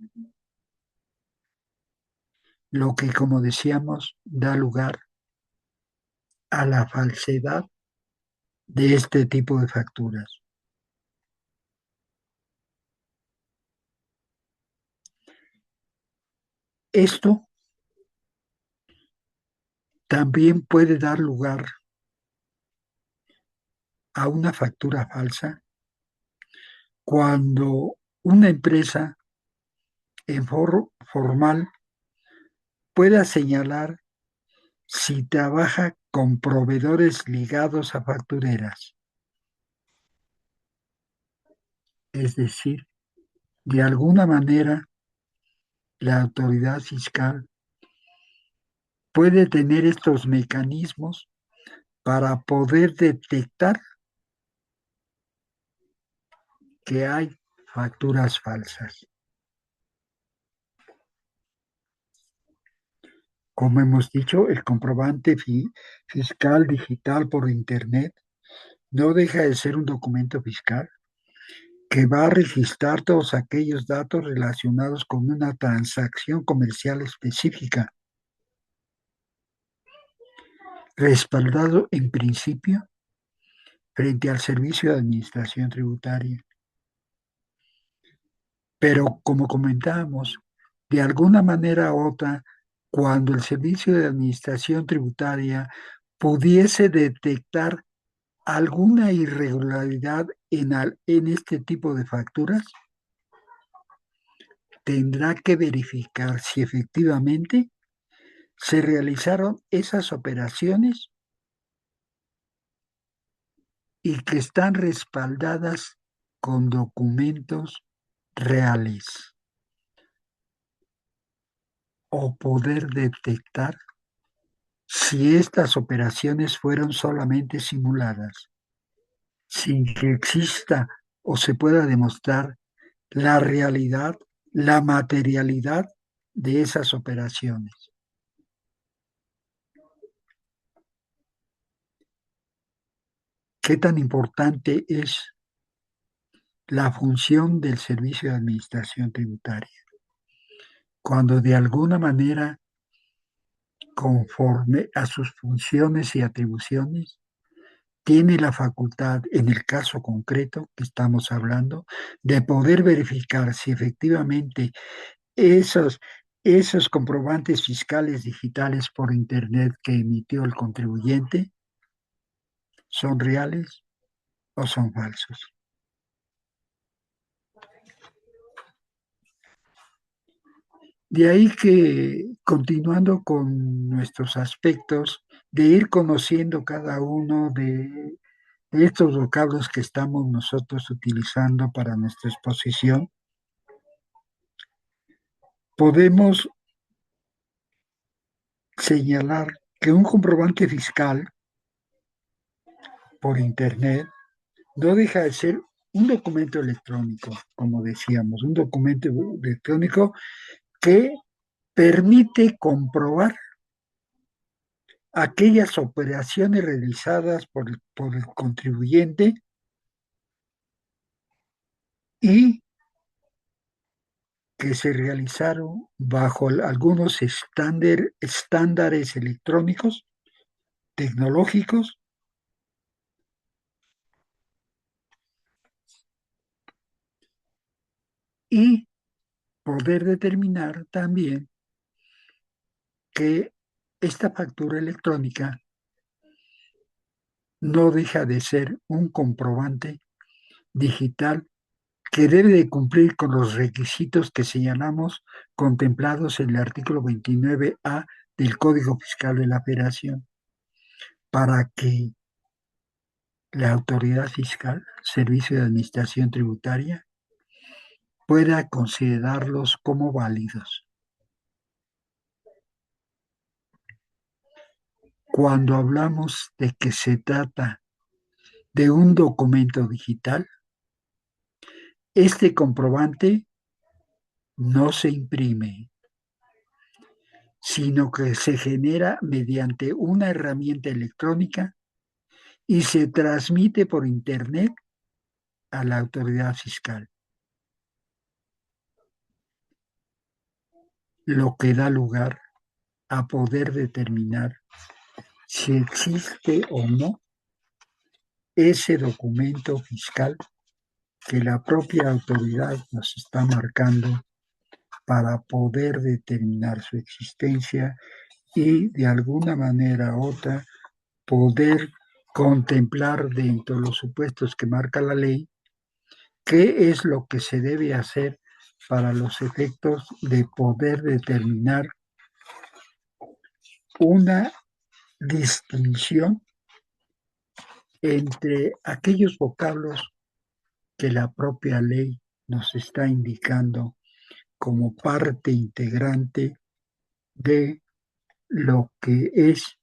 [SPEAKER 1] lo que, como decíamos, da lugar a la falsedad de este tipo de facturas. Esto también puede dar lugar a una factura falsa cuando una empresa en formal pueda señalar si trabaja con proveedores ligados a factureras. Es decir, de alguna manera, la autoridad fiscal puede tener estos mecanismos para poder detectar que hay facturas falsas. Como hemos dicho, el comprobante fiscal digital por Internet no deja de ser un documento fiscal que va a registrar todos aquellos datos relacionados con una transacción comercial específica, respaldado en principio frente al Servicio de Administración Tributaria. Pero como comentábamos, de alguna manera u otra, cuando el Servicio de Administración Tributaria pudiese detectar alguna irregularidad en este tipo de facturas, tendrá que verificar si efectivamente se realizaron esas operaciones y que están respaldadas con documentos reales, o poder detectar si estas operaciones fueron solamente simuladas, sin que exista o se pueda demostrar la realidad, la materialidad de esas operaciones. ¿Qué tan importante es la función del Servicio de Administración Tributaria? Cuando de alguna manera, conforme a sus funciones y atribuciones, tiene la facultad, en el caso concreto que estamos hablando, de poder verificar si efectivamente esos, esos comprobantes fiscales digitales por Internet que emitió el contribuyente son reales o son falsos. De ahí que, continuando con nuestros aspectos, de ir conociendo cada uno de estos vocablos que estamos nosotros utilizando para nuestra exposición, podemos señalar que un comprobante fiscal por Internet no deja de ser un documento electrónico, como decíamos, un documento electrónico que permite comprobar aquellas operaciones realizadas por el contribuyente y que se realizaron bajo algunos estándares electrónicos, tecnológicos, y poder determinar también que esta factura electrónica no deja de ser un comprobante digital que debe de cumplir con los requisitos que señalamos contemplados en el artículo 29A del Código Fiscal de la Federación, para que la autoridad fiscal, Servicio de Administración Tributaria, pueda considerarlos como válidos. Cuando hablamos de que se trata de un documento digital, este comprobante no se imprime, sino que se genera mediante una herramienta electrónica y se transmite por Internet a la autoridad fiscal, lo que da lugar a poder determinar si existe o no ese documento fiscal que la propia autoridad nos está marcando para poder determinar su existencia y de alguna manera u otra poder contemplar dentro de los supuestos que marca la ley qué es lo que se debe hacer para los efectos de poder determinar una distinción entre aquellos vocablos que la propia ley nos está indicando como parte integrante de lo que es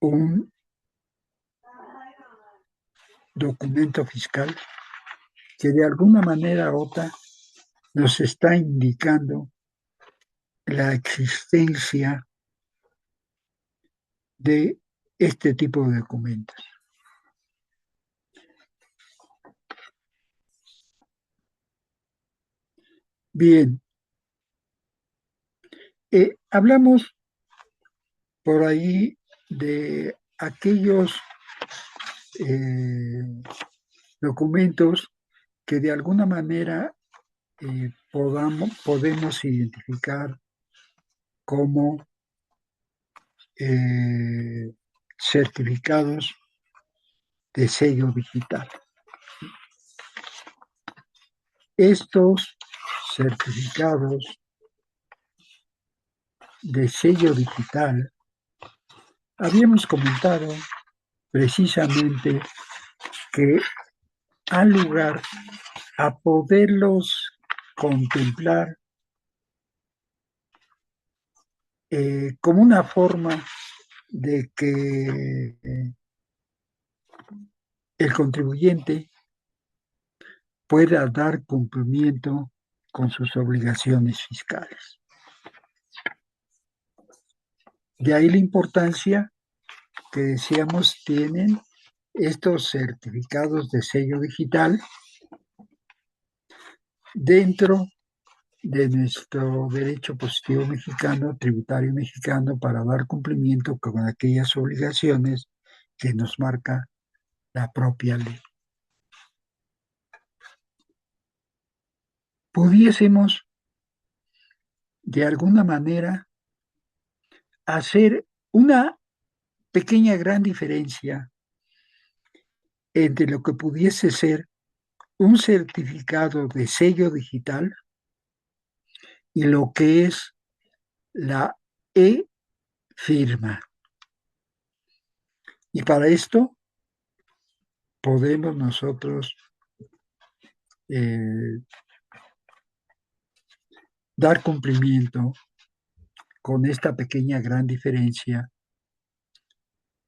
[SPEAKER 1] un documento fiscal que de alguna manera u otra nos está indicando la existencia de este tipo de documentos. Bien, hablamos por ahí de aquellos documentos que de alguna manera podemos identificar como certificados de sello digital. Estos certificados de sello digital habíamos comentado precisamente que al lugar a poderlos contemplar como una forma de que el contribuyente pueda dar cumplimiento con sus obligaciones fiscales. De ahí la importancia que decíamos tienen estos certificados de sello digital dentro de nuestro derecho positivo mexicano, tributario mexicano, para dar cumplimiento con aquellas obligaciones que nos marca la propia ley. Pudiésemos, de alguna manera, hacer una pequeña gran diferencia entre lo que pudiese ser un certificado de sello digital y lo que es la e-firma. Y para esto podemos nosotros dar cumplimiento con esta pequeña gran diferencia,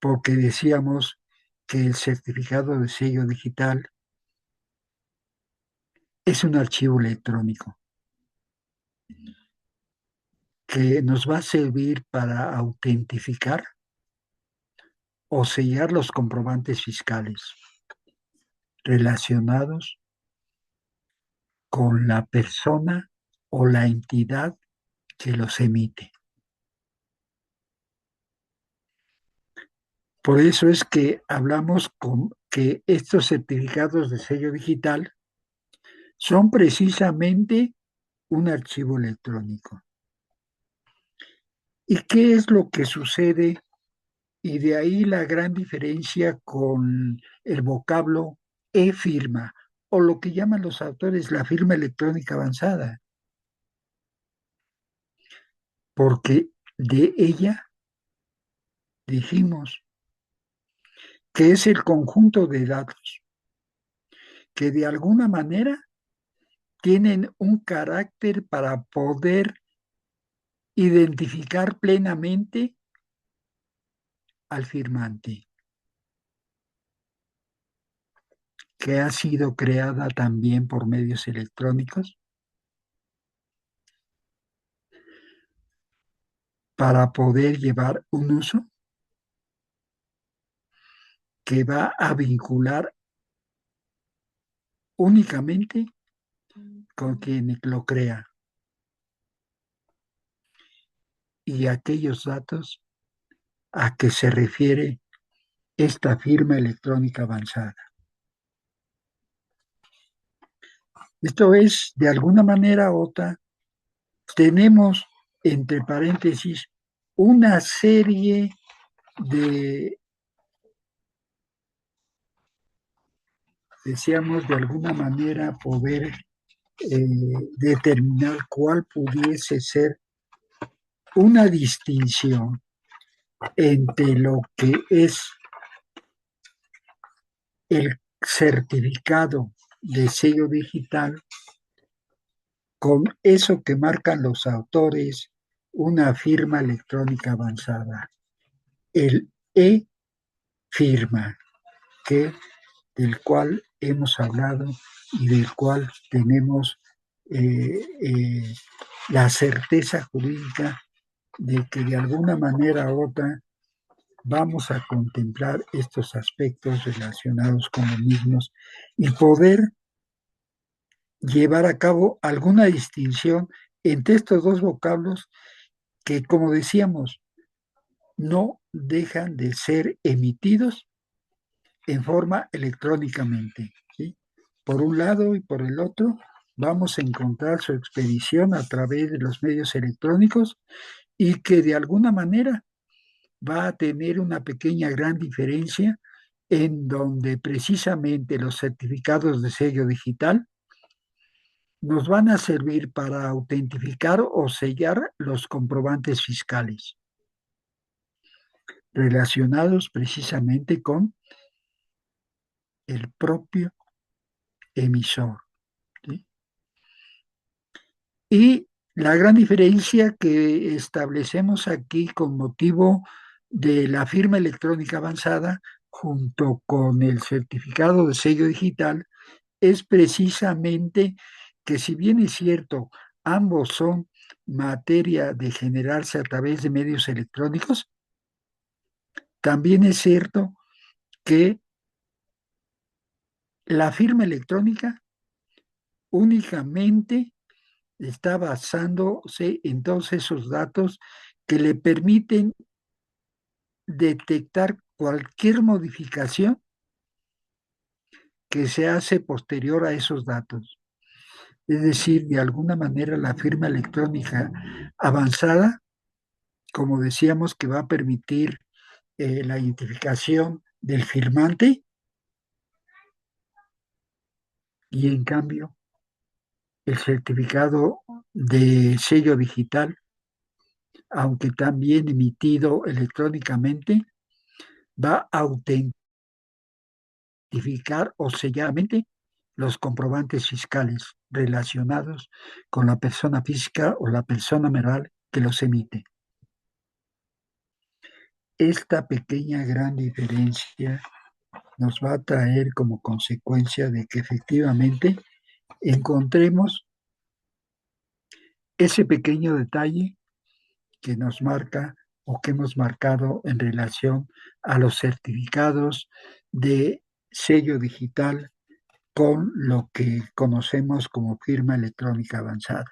[SPEAKER 1] porque decíamos que el certificado de sello digital es un archivo electrónico que nos va a servir para autentificar o sellar los comprobantes fiscales relacionados con la persona o la entidad que los emite. Por eso es que hablamos con que estos certificados de sello digital son precisamente un archivo electrónico. ¿Y qué es lo que sucede? Y de ahí la gran diferencia con el vocablo e-firma, o lo que llaman los autores la firma electrónica avanzada, porque de ella dijimos que es el conjunto de datos que de alguna manera tienen un carácter para poder identificar plenamente al firmante, que ha sido creada también por medios electrónicos para poder llevar un uso que va a vincular únicamente con quien lo crea y aquellos datos a que se refiere esta firma electrónica avanzada. Esto es, de alguna manera u otra, tenemos entre paréntesis una serie de, decíamos, de alguna manera poder determinar cuál pudiese ser una distinción entre lo que es el certificado de sello digital con eso que marcan los autores, una firma electrónica avanzada, el e-firma, que, del cual hemos hablado y del cual tenemos eh, eh, la certeza jurídica de que de alguna manera u otra vamos a contemplar estos aspectos relacionados con los mismos y poder llevar a cabo alguna distinción entre estos dos vocablos que, como decíamos, no dejan de ser emitidos en forma electrónicamente, ¿sí? Por un lado y por el otro, vamos a encontrar su expedición a través de los medios electrónicos y que de alguna manera va a tener una pequeña gran diferencia en donde precisamente los certificados de sello digital nos van a servir para autentificar o sellar los comprobantes fiscales relacionados precisamente con el propio emisor, ¿sí? Y la gran diferencia que establecemos aquí con motivo de la firma electrónica avanzada junto con el certificado de sello digital es precisamente que, si bien es cierto, ambos son materia de generarse a través de medios electrónicos, también es cierto que la firma electrónica únicamente está basándose en todos esos datos que le permiten detectar cualquier modificación que se hace posterior a esos datos. Es decir, de alguna manera la firma electrónica avanzada, como decíamos, que va a permitir la identificación del firmante, y en cambio el certificado de sello digital, aunque también emitido electrónicamente, va a autentificar o selladamente los comprobantes fiscales relacionados con la persona física o la persona moral que los emite. Esta pequeña gran diferencia nos va a traer como consecuencia de que efectivamente encontremos ese pequeño detalle que nos marca o que hemos marcado en relación a los certificados de sello digital con lo que conocemos como firma electrónica avanzada.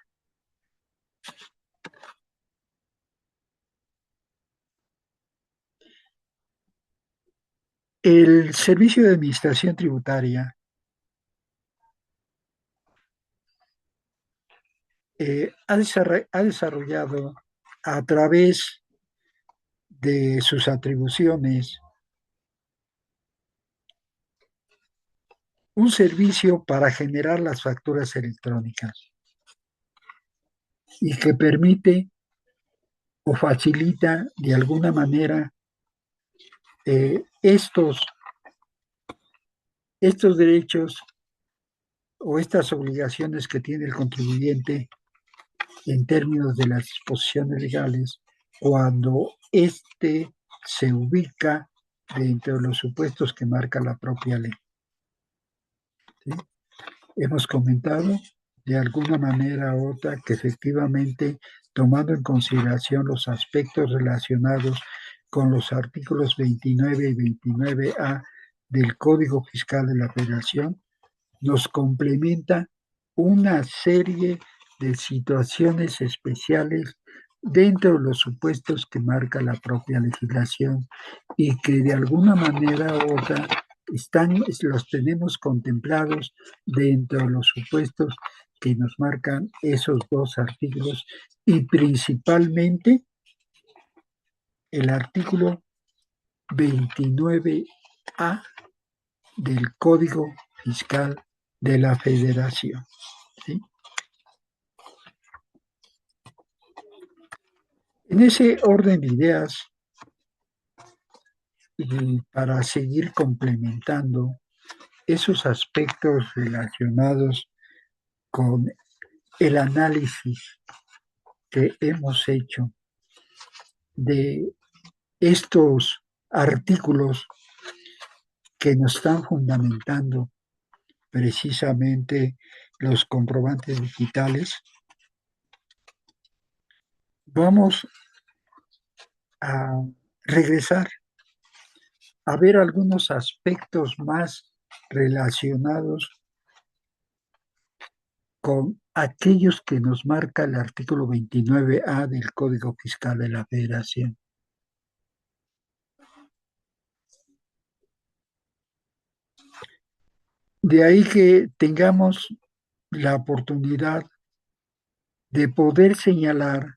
[SPEAKER 1] El Servicio de Administración Tributaria ha desarrollado a través de sus atribuciones un servicio para generar las facturas electrónicas y que permite o facilita de alguna manera estos derechos o estas obligaciones que tiene el contribuyente en términos de las disposiciones legales cuando éste se ubica dentro de los supuestos que marca la propia ley. ¿Sí? Hemos comentado de alguna manera u otra que efectivamente, tomando en consideración los aspectos relacionados con los artículos 29 y 29A del Código Fiscal de la Federación, nos complementa una serie de situaciones especiales dentro de los supuestos que marca la propia legislación y que de alguna manera u otra los tenemos contemplados dentro de los supuestos que nos marcan esos dos artículos y principalmente el artículo 29A del Código Fiscal de la Federación. ¿Sí? En ese orden de ideas, y para seguir complementando esos aspectos relacionados con el análisis que hemos hecho de estos artículos que nos están fundamentando precisamente los comprobantes digitales, vamos a regresar a ver algunos aspectos más relacionados con aquellos que nos marca el artículo 29A del Código Fiscal de la Federación. De ahí que tengamos la oportunidad de poder señalar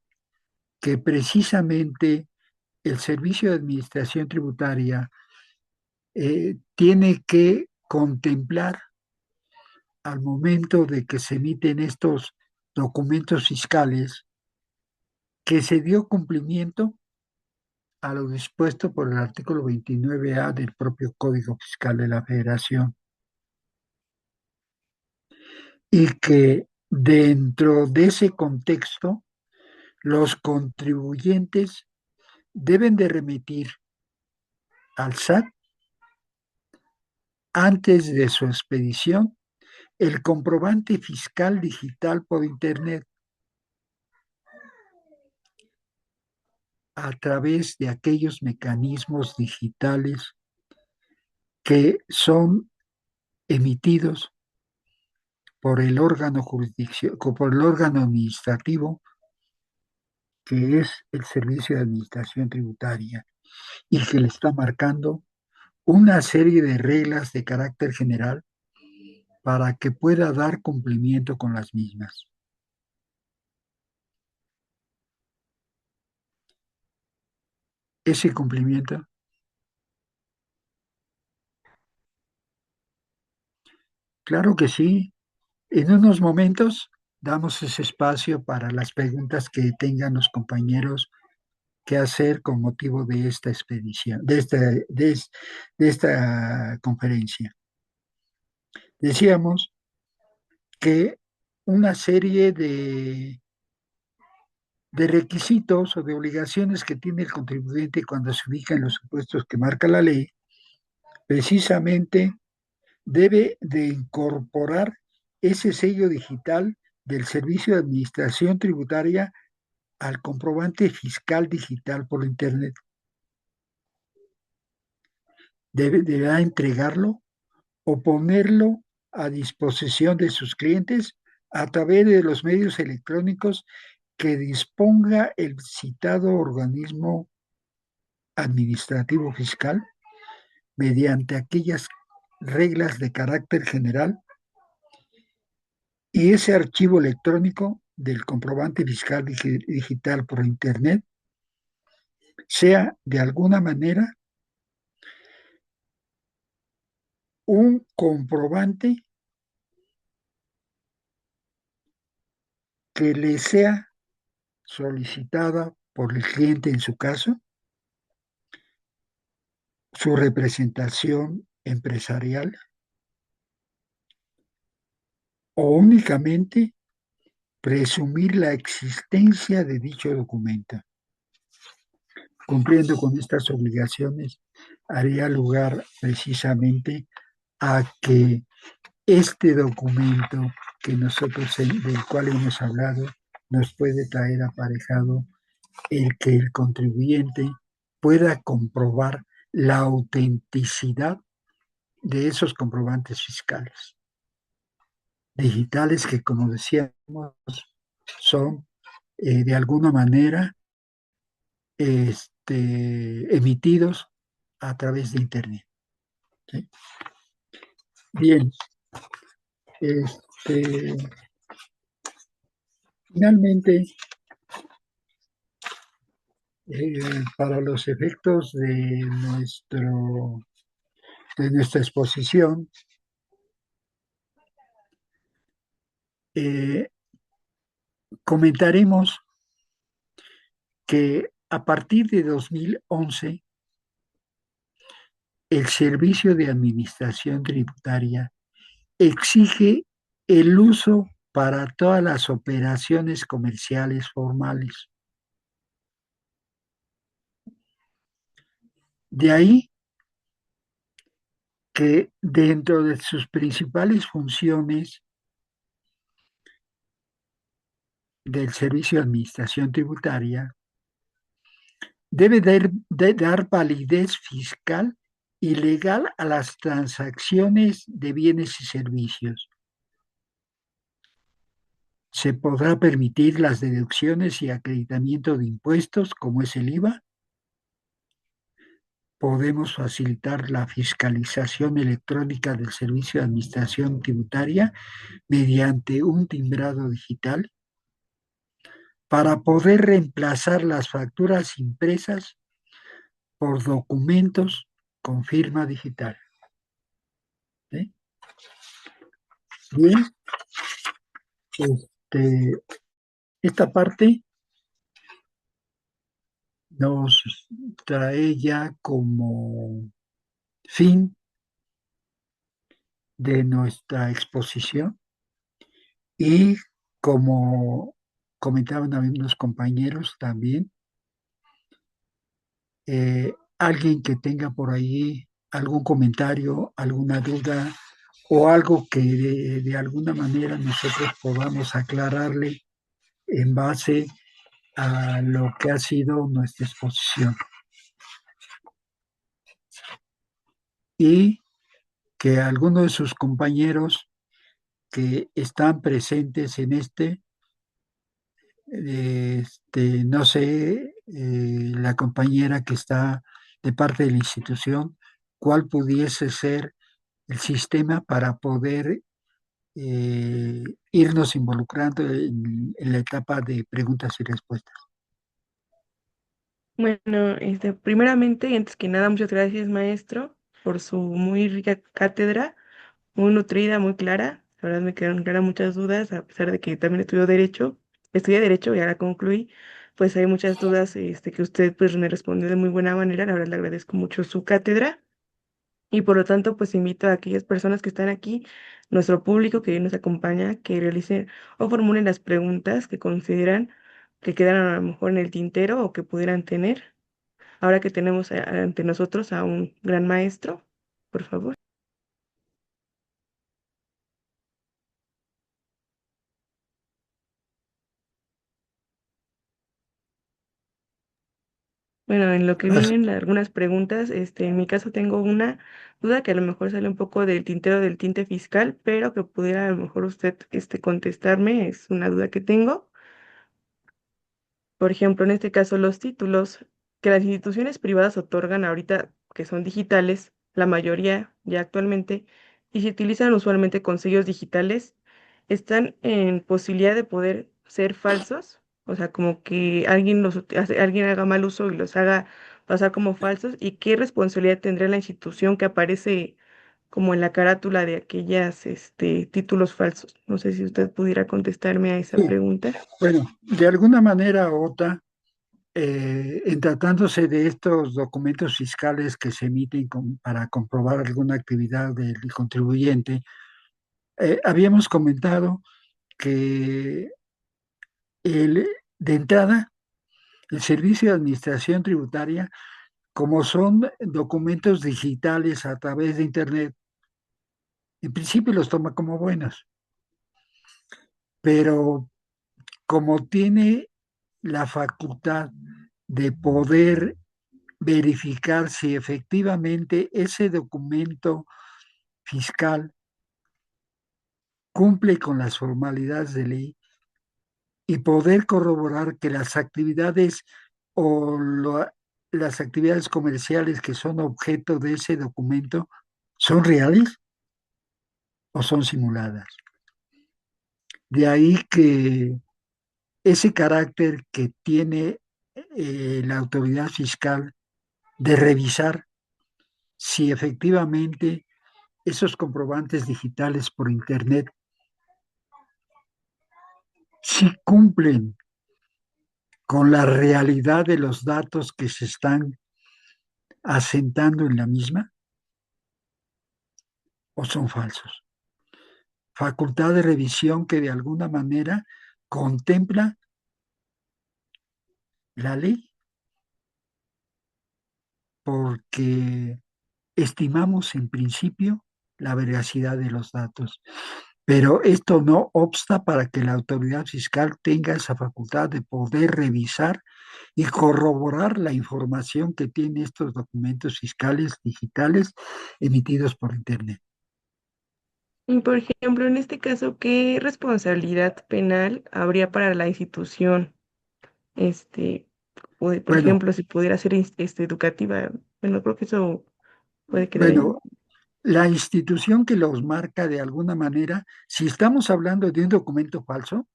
[SPEAKER 1] que precisamente el Servicio de Administración Tributaria tiene que contemplar al momento de que se emiten estos documentos fiscales que se dio cumplimiento a lo dispuesto por el artículo 29A del propio Código Fiscal de la Federación y que dentro de ese contexto los contribuyentes deben de remitir al SAT antes de su expedición el comprobante fiscal digital por Internet a través de aquellos mecanismos digitales que son emitidos por el órgano por el órgano administrativo que es el Servicio de Administración Tributaria y que le está marcando una serie de reglas de carácter general para que pueda dar cumplimiento con las mismas. Ese cumplimiento, claro que sí. En unos momentos damos ese espacio para las preguntas que tengan los compañeros que hacer con motivo de esta expedición, de esta conferencia. Decíamos que una serie de requisitos o de obligaciones que tiene el contribuyente cuando se ubica en los supuestos que marca la ley, precisamente debe de incorporar ese sello digital del Servicio de Administración Tributaria al comprobante fiscal digital por Internet. Deberá entregarlo o ponerlo a disposición de sus clientes a través de los medios electrónicos que disponga el citado organismo administrativo fiscal mediante aquellas reglas de carácter general y ese archivo electrónico del comprobante fiscal digital por Internet sea de alguna manera un comprobante que le sea solicitada por el cliente en su caso, su representación empresarial o únicamente presumir la existencia de dicho documento. Cumpliendo con estas obligaciones, haría lugar precisamente a que este documento que nosotros del cual hemos hablado nos puede traer aparejado el que el contribuyente pueda comprobar la autenticidad de esos comprobantes fiscales digitales que, como decíamos, son de alguna manera emitidos a través de Internet. ¿Sí? Bien, este, finalmente, para los efectos de nuestra exposición, eh, comentaremos que a partir de 2011 el Servicio de Administración Tributaria exige el uso para todas las operaciones comerciales formales. De ahí que dentro de sus principales funciones del Servicio de Administración Tributaria, debe dar validez fiscal y legal a las transacciones de bienes y servicios. Se podrá permitir las deducciones y acreditamiento de impuestos, como es el IVA. Podemos facilitar la fiscalización electrónica del Servicio de Administración Tributaria mediante un timbrado digital para poder reemplazar las facturas impresas por documentos con firma digital. ¿Sí? Bien, este, esta parte nos trae ya como fin de nuestra exposición y como comentaban algunos compañeros también, alguien que tenga por ahí algún comentario, alguna duda o algo que de alguna manera nosotros podamos aclararle en base a lo que ha sido nuestra exposición. Y que algunos de sus compañeros que están presentes en no sé, la compañera que está de parte de la institución, cuál pudiese ser el sistema para poder eh, irnos involucrando en la etapa de preguntas y respuestas.
[SPEAKER 2] Bueno, primeramente y antes que nada, muchas gracias, maestro, por su muy rica cátedra, muy nutrida, muy clara. La verdad me quedaron claras muchas dudas, a pesar de que también estudié Derecho y ahora concluí, pues hay muchas dudas que usted pues me respondió de muy buena manera. La verdad le agradezco mucho su cátedra y por lo tanto pues invito a aquellas personas que están aquí, nuestro público que hoy nos acompaña, que realicen o formulen las preguntas que consideran que quedaron a lo mejor en el tintero o que pudieran tener. Ahora que tenemos ante nosotros a un gran maestro, por favor. Bueno, en lo que vienen algunas preguntas, en mi caso tengo una duda que a lo mejor sale un poco del tintero del tinte fiscal, pero que pudiera a lo mejor usted contestarme, es una duda que tengo. Por ejemplo, en este caso, los títulos que las instituciones privadas otorgan ahorita, que son digitales, la mayoría ya actualmente, y se utilizan usualmente con sellos digitales, están en posibilidad de poder ser falsos, o sea, como que alguien haga mal uso y los haga pasar como falsos, y qué responsabilidad tendría la institución que aparece como en la carátula de aquellas, títulos falsos. No sé si usted pudiera contestarme a esa
[SPEAKER 1] Sí,
[SPEAKER 2] pregunta.
[SPEAKER 1] bueno, de alguna manera u otra, en tratándose de estos documentos fiscales que se emiten para comprobar alguna actividad del contribuyente, habíamos comentado que el, de entrada, el Servicio de Administración Tributaria, como son documentos digitales a través de Internet, en principio los toma como buenos, pero como tiene la facultad de poder verificar si efectivamente ese documento fiscal cumple con las formalidades de ley y poder corroborar que las actividades o las actividades comerciales que son objeto de ese documento son reales o son simuladas. De ahí que ese carácter que tiene la autoridad fiscal de revisar si efectivamente esos comprobantes digitales por Internet sí cumplen con la realidad de los datos que se están asentando en la misma, o son falsos. Facultad de revisión que de alguna manera contempla la ley, porque estimamos en principio la veracidad de los datos. Pero esto no obsta para que la autoridad fiscal tenga esa facultad de poder revisar y corroborar la información que tienen estos documentos fiscales digitales emitidos por Internet.
[SPEAKER 2] Y por ejemplo, en este caso, ¿qué responsabilidad penal habría para la institución? Este, por
[SPEAKER 1] Bueno,
[SPEAKER 2] ejemplo, si pudiera ser educativa, bueno, creo que eso puede quedar en...
[SPEAKER 1] bueno, la institución que los marca de alguna manera, si estamos hablando de un documento falso,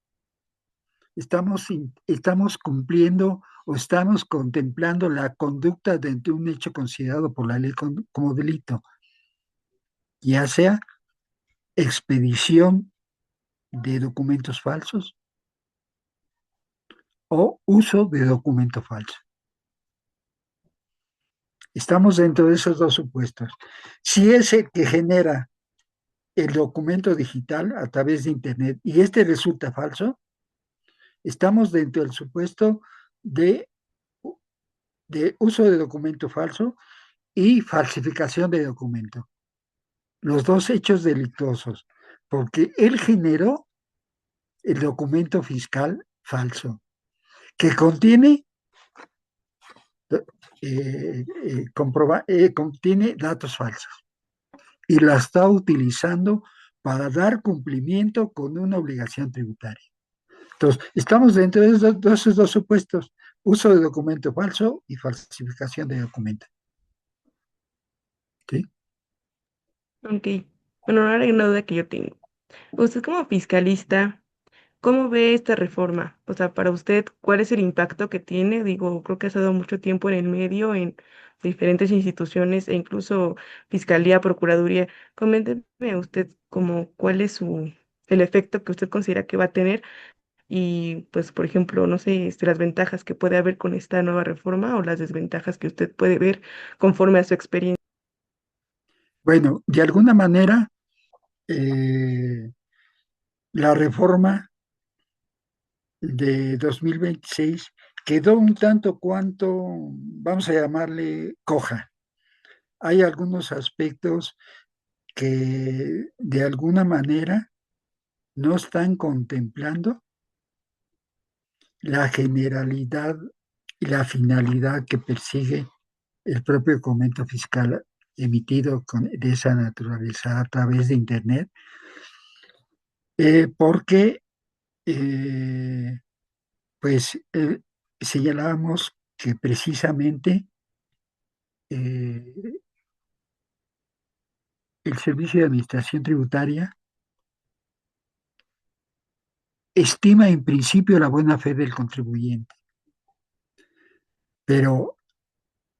[SPEAKER 1] estamos cumpliendo o estamos contemplando la conducta de un hecho considerado por la ley como delito, ya sea expedición de documentos falsos o uso de documento falso. Estamos dentro de esos dos supuestos. Si es el que genera el documento digital a través de Internet y este resulta falso, estamos dentro del supuesto de, de uso de documento falso y falsificación de documento. Los dos hechos delictuosos, porque él generó el documento fiscal falso, que contiene, contiene datos falsos y la está utilizando para dar cumplimiento con una obligación tributaria. Entonces, estamos dentro de esos dos supuestos, uso de documento falso y falsificación de documento. ¿Sí?
[SPEAKER 2] Ok, bueno, ahora hay una duda que yo tengo. Usted como fiscalista, ¿cómo ve esta reforma? O sea, para usted, ¿cuál es el impacto que tiene? Digo, creo que ha estado mucho tiempo en el medio, en diferentes instituciones e incluso Fiscalía, Procuraduría. Coménteme usted como cuál es el efecto que usted considera que va a tener y, pues, por ejemplo, no sé, las ventajas que puede haber con esta nueva reforma o las desventajas que usted puede ver conforme a su experiencia.
[SPEAKER 1] Bueno, de alguna manera, eh, la reforma de 2026 quedó un tanto cuanto, vamos a llamarle coja. Hay algunos aspectos que de alguna manera no están contemplando la generalidad y la finalidad que persigue el propio documento fiscal emitido de esa naturaleza a través de Internet, porque eh, pues señalábamos que precisamente eh, el Servicio de Administración Tributaria estima en principio la buena fe del contribuyente, pero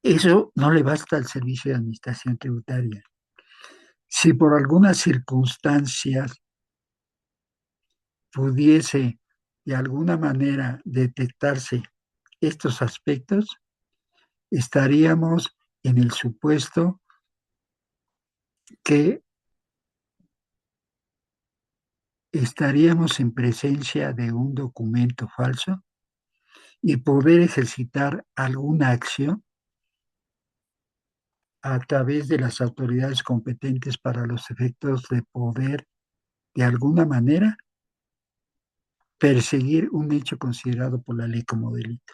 [SPEAKER 1] eso no le basta al Servicio de Administración Tributaria. Si por algunas circunstancias pudiese de alguna manera detectarse estos aspectos, estaríamos en el supuesto que estaríamos en presencia de un documento falso y poder ejercitar alguna acción a través de las autoridades competentes para los efectos de poder, de alguna manera, perseguir un hecho considerado por la ley como delito.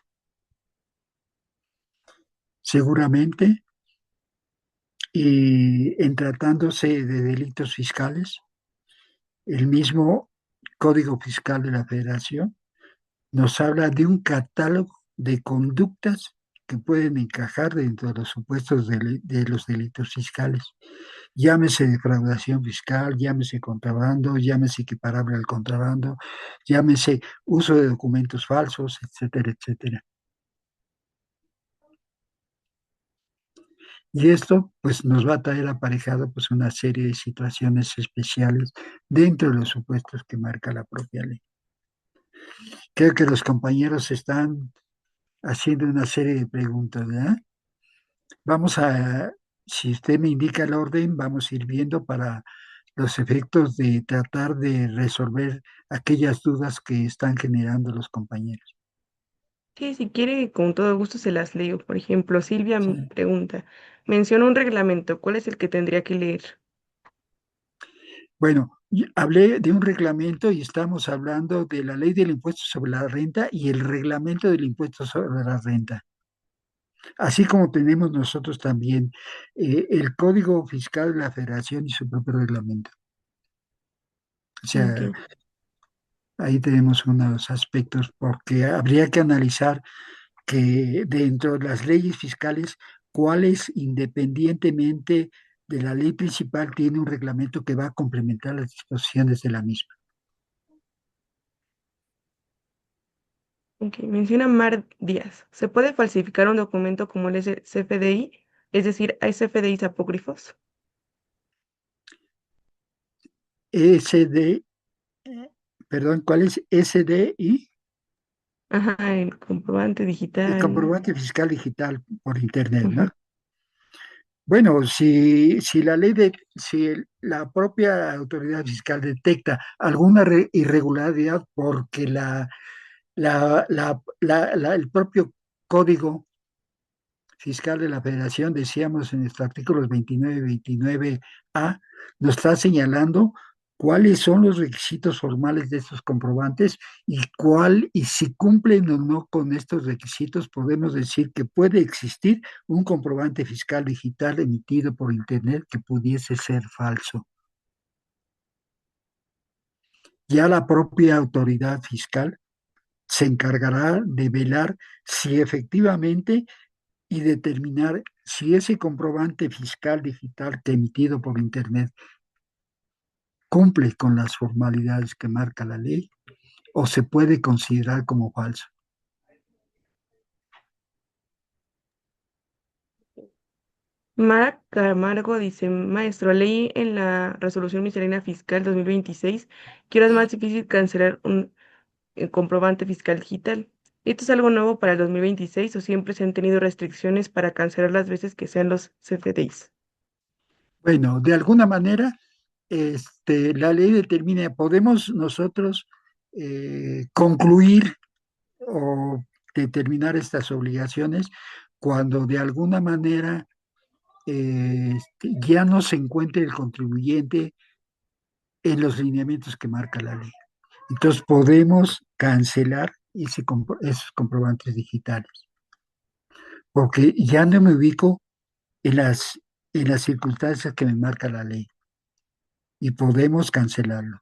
[SPEAKER 1] Seguramente, y en tratándose de delitos fiscales, el mismo Código Fiscal de la Federación nos habla de un catálogo de conductas que pueden encajar dentro de los supuestos de los delitos fiscales. Llámese defraudación fiscal, llámese contrabando, llámese equiparable al contrabando, llámese uso de documentos falsos, etcétera, etcétera. Y esto pues nos va a traer aparejado pues una serie de situaciones especiales dentro de los supuestos que marca la propia ley. Creo que los compañeros están haciendo una serie de preguntas, ¿verdad? Vamos a si usted me indica el orden, vamos a ir viendo para los efectos de tratar de resolver aquellas dudas que están generando los compañeros.
[SPEAKER 2] Sí, si quiere, con todo gusto se las leo. Por ejemplo, Silvia
[SPEAKER 1] Sí.
[SPEAKER 2] pregunta, menciona un reglamento, ¿cuál es el que tendría que leer?
[SPEAKER 1] Bueno, hablé de un reglamento y estamos hablando de la ley del impuesto sobre la renta y el reglamento del impuesto sobre la renta. Así como tenemos nosotros también el Código Fiscal de la Federación y su propio reglamento. O
[SPEAKER 2] Ok.
[SPEAKER 1] sea, ahí tenemos unos aspectos porque habría que analizar que dentro de las leyes fiscales, cuáles independientemente de la ley principal tiene un reglamento que va a complementar las disposiciones de la misma.
[SPEAKER 2] Ok, menciona Mar Díaz. ¿Se puede falsificar un documento como el CFDI? Es decir, ¿hay CFDIs apócrifos?
[SPEAKER 1] SD, perdón, ¿cuál es SDI?
[SPEAKER 2] Ajá, el comprobante
[SPEAKER 1] El
[SPEAKER 2] digital.
[SPEAKER 1] comprobante fiscal digital por Internet, ¿no?
[SPEAKER 2] Ujú.
[SPEAKER 1] Bueno, si la si la propia autoridad fiscal detecta alguna irregularidad porque el propio código fiscal de la Federación, decíamos en nuestros artículos 29 y 29A, nos está señalando cuáles son los requisitos formales de estos comprobantes y si cumplen o no con estos requisitos, podemos decir que puede existir un comprobante fiscal digital emitido por Internet que pudiese ser falso. Ya la propia autoridad fiscal se encargará de velar si efectivamente y determinar si ese comprobante fiscal digital que emitido por Internet cumple con las formalidades que marca la ley o se puede considerar como falso.
[SPEAKER 2] Mara Camargo dice, maestro, leí en la resolución miscelánea fiscal 2026 que ahora es más difícil cancelar un comprobante fiscal digital. ¿Esto es algo nuevo para el 2026 o siempre se han tenido restricciones para cancelar las veces que sean los CFDIs?
[SPEAKER 1] Bueno, de alguna manera, la ley determina, podemos nosotros concluir o determinar estas obligaciones cuando de alguna manera ya no se encuentre el contribuyente en los lineamientos que marca la ley. Entonces podemos cancelar esos comprobantes digitales, porque ya no me ubico en en las circunstancias que me marca la ley y podemos cancelarlo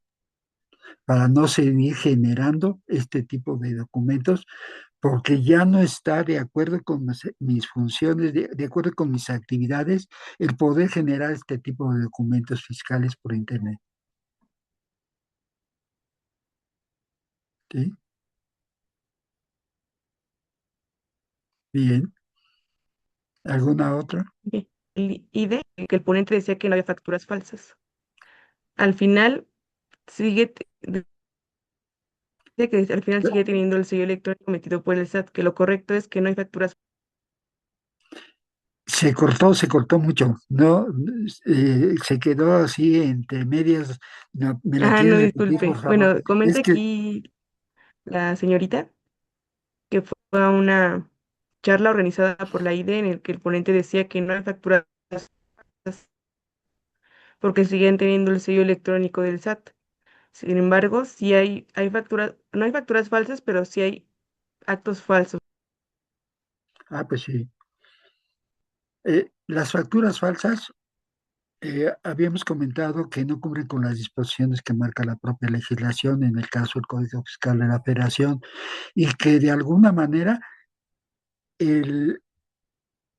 [SPEAKER 1] para no seguir generando este tipo de documentos, porque ya no está de acuerdo con mis funciones, de acuerdo con mis actividades, el poder generar este tipo de documentos fiscales por Internet. ¿Sí? Bien. ¿Alguna otra?
[SPEAKER 2] Ok. El ID, que el ponente decía que no había facturas falsas. Al final sigue, dice que al final sigue teniendo el sello electrónico emitido por el SAT, que lo correcto es que no hay facturas.
[SPEAKER 1] Se cortó mucho, ¿no? Se quedó así entre medias. No, ¿me la
[SPEAKER 2] Ah,
[SPEAKER 1] quieres
[SPEAKER 2] no,
[SPEAKER 1] repetir, por
[SPEAKER 2] disculpe.
[SPEAKER 1] favor?
[SPEAKER 2] Bueno, comenta
[SPEAKER 1] Es que
[SPEAKER 2] aquí la señorita que fue a una charla organizada por la IDE en el que el ponente decía que no hay facturas porque siguen teniendo el sello electrónico del SAT. Sin embargo, sí hay facturas, no hay facturas falsas, pero sí hay actos falsos.
[SPEAKER 1] pues sí. Las facturas falsas, habíamos comentado que no cumplen con las disposiciones que marca la propia legislación, en el caso del Código Fiscal de la Federación, y que de alguna manera el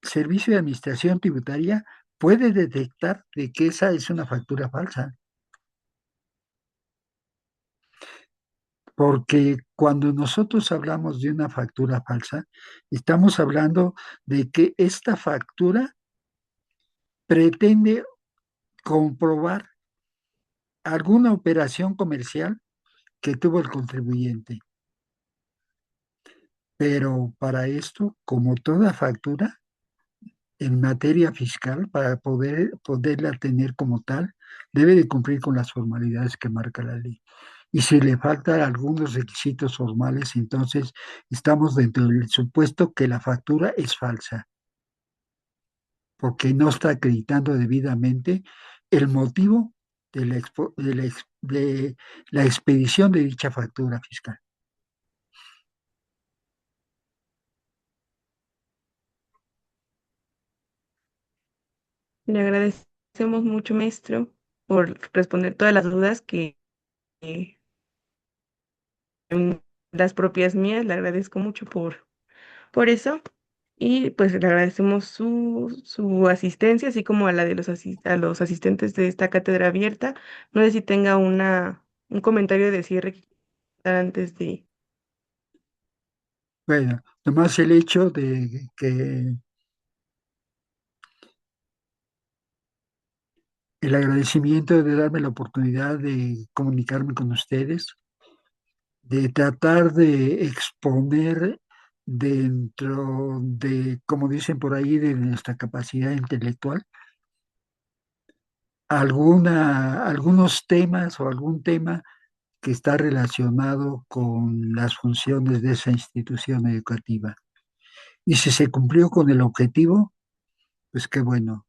[SPEAKER 1] Servicio de Administración Tributaria puede detectar de que esa es una factura falsa. Porque cuando nosotros hablamos de una factura falsa, estamos hablando de que esta factura pretende comprobar alguna operación comercial que tuvo el contribuyente. Pero para esto, como toda factura, en materia fiscal, para poderla tener como tal, debe de cumplir con las formalidades que marca la ley. Y si le faltan algunos requisitos formales, entonces estamos dentro del supuesto que la factura es falsa, porque no está acreditando debidamente el motivo de la expedición de dicha factura fiscal.
[SPEAKER 2] Le agradecemos mucho, maestro, por responder todas las dudas que eh, las propias mías. Le agradezco mucho por eso. Y pues le agradecemos su asistencia, así como a la de a los asistentes de esta cátedra abierta. No sé si tenga un comentario de cierre que dar antes de...
[SPEAKER 1] Bueno, nomás el hecho de que el agradecimiento de darme la oportunidad de comunicarme con ustedes, de tratar de exponer dentro de, como dicen por ahí, de nuestra capacidad intelectual, algunos temas o algún tema que está relacionado con las funciones de esa institución educativa. Y si se cumplió con el objetivo, pues qué bueno.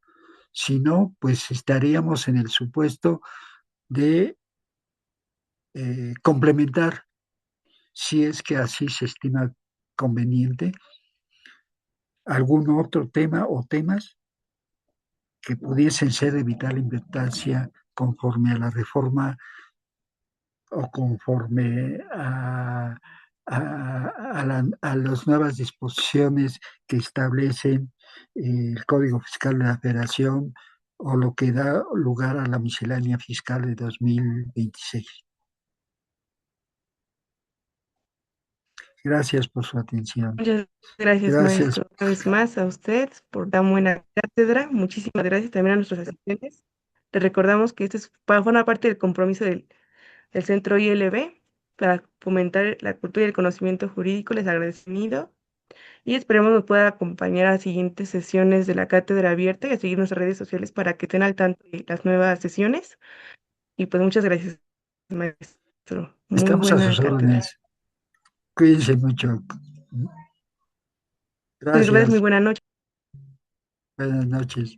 [SPEAKER 1] Si no, pues estaríamos en el supuesto de complementar, si es que así se estima conveniente, algún otro tema o temas que pudiesen ser de vital importancia conforme a la reforma o conforme a las nuevas disposiciones que establecen el Código Fiscal de la Federación o lo que da lugar a la miscelánea fiscal de 2026. Gracias por su atención.
[SPEAKER 2] Muchas gracias,
[SPEAKER 1] Gracias.
[SPEAKER 2] maestro. Una vez más a usted por tan buena cátedra. Muchísimas gracias también a nuestros asistentes. Les recordamos que forma parte del compromiso del Centro ILB para fomentar la cultura y el conocimiento jurídico. Les agradecido y esperemos nos pueda acompañar a siguientes sesiones de la cátedra abierta y a seguir nuestras redes sociales para que estén al tanto de las nuevas sesiones. Y pues muchas gracias, maestro. Muy
[SPEAKER 1] Estamos a
[SPEAKER 2] buena
[SPEAKER 1] sus
[SPEAKER 2] cátedra.
[SPEAKER 1] órdenes. Cuídense mucho.
[SPEAKER 2] Muchas gracias, muy
[SPEAKER 1] Gracias.
[SPEAKER 2] buena noche.
[SPEAKER 1] Buenas noches.